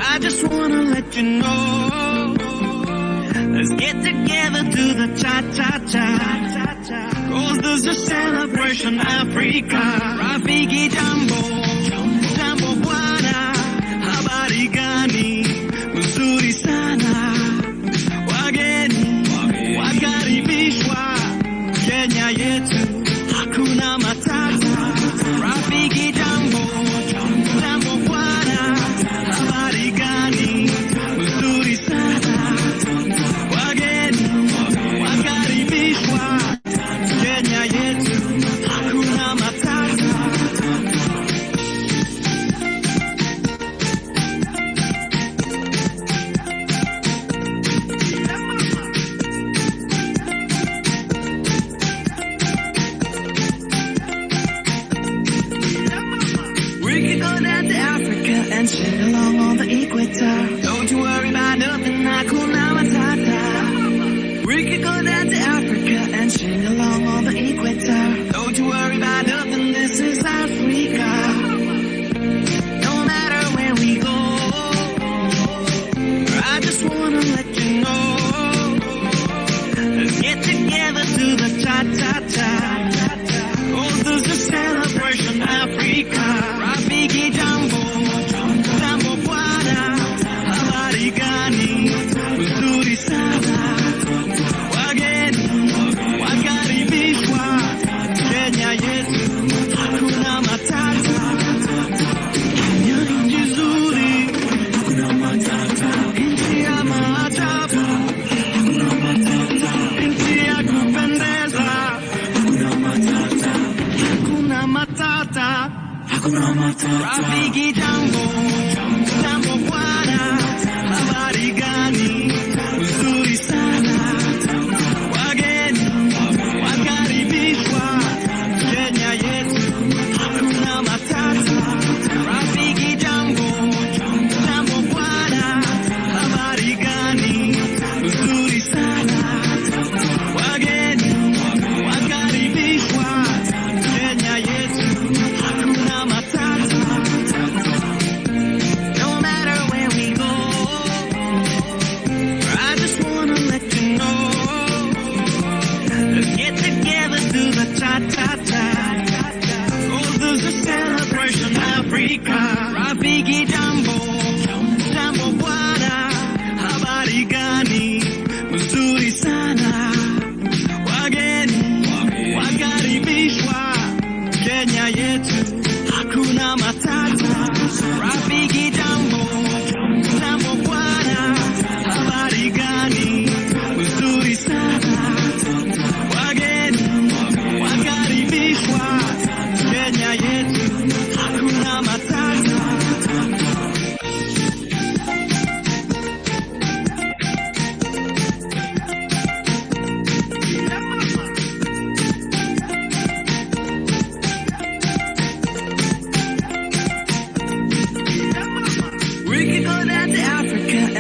I just wanna let you know, let's get together to the cha-cha-cha, cause there's a celebration Africa. Rafiki jambo, jambo bwana, habari gani, nzuri sana, wageni, wakaribishwa, Kenya yetu, hakuna matata. Rafiki jambo, jambo bwana, habari gani, nzuri sana, wageni, wakaribishwa, Kenya yetu, hakuna matata.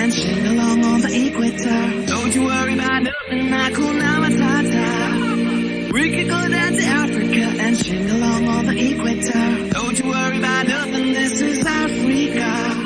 and sing along on the equator. Don't you worry about nothing, Hakuna Matata. We can go down to Africa and sing along on the equator. Don't you worry about nothing, this is Africa.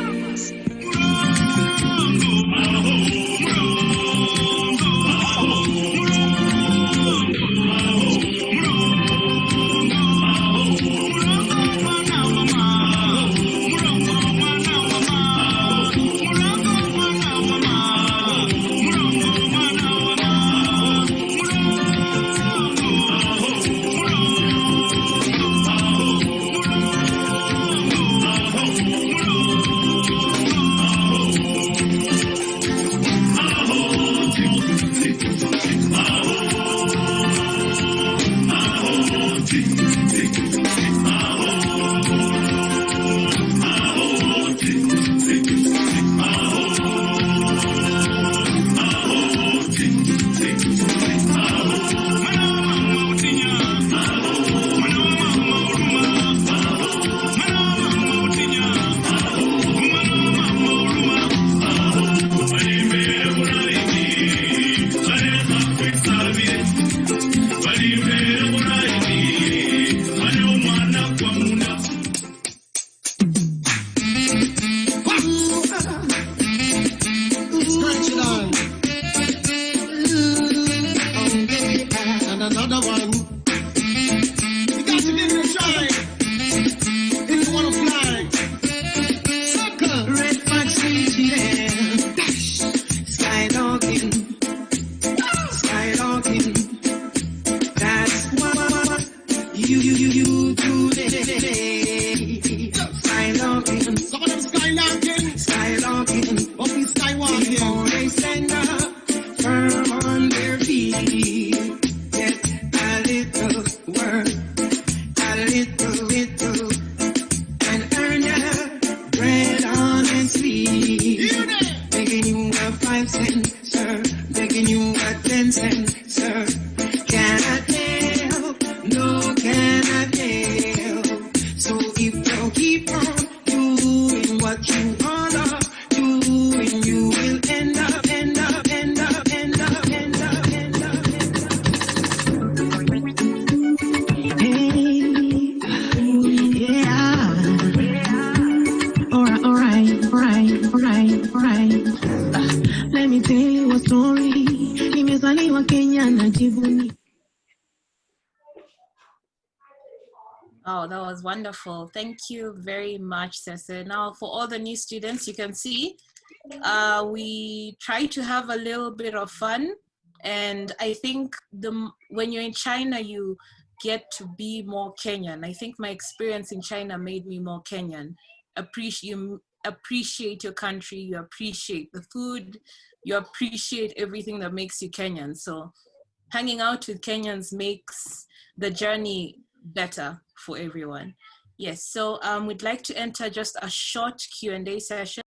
Oh, that was wonderful. Thank you very much, Sese. Now, for all the new students, you can see we try to have a little bit of fun. And I think when you're in China, you get to be more Kenyan. I think my experience in China made me more Kenyan. You appreciate your country, you appreciate the food, you appreciate everything that makes you Kenyan. So hanging out with Kenyans makes the journey better for everyone. Yes, so we'd like to enter just a short Q&A session.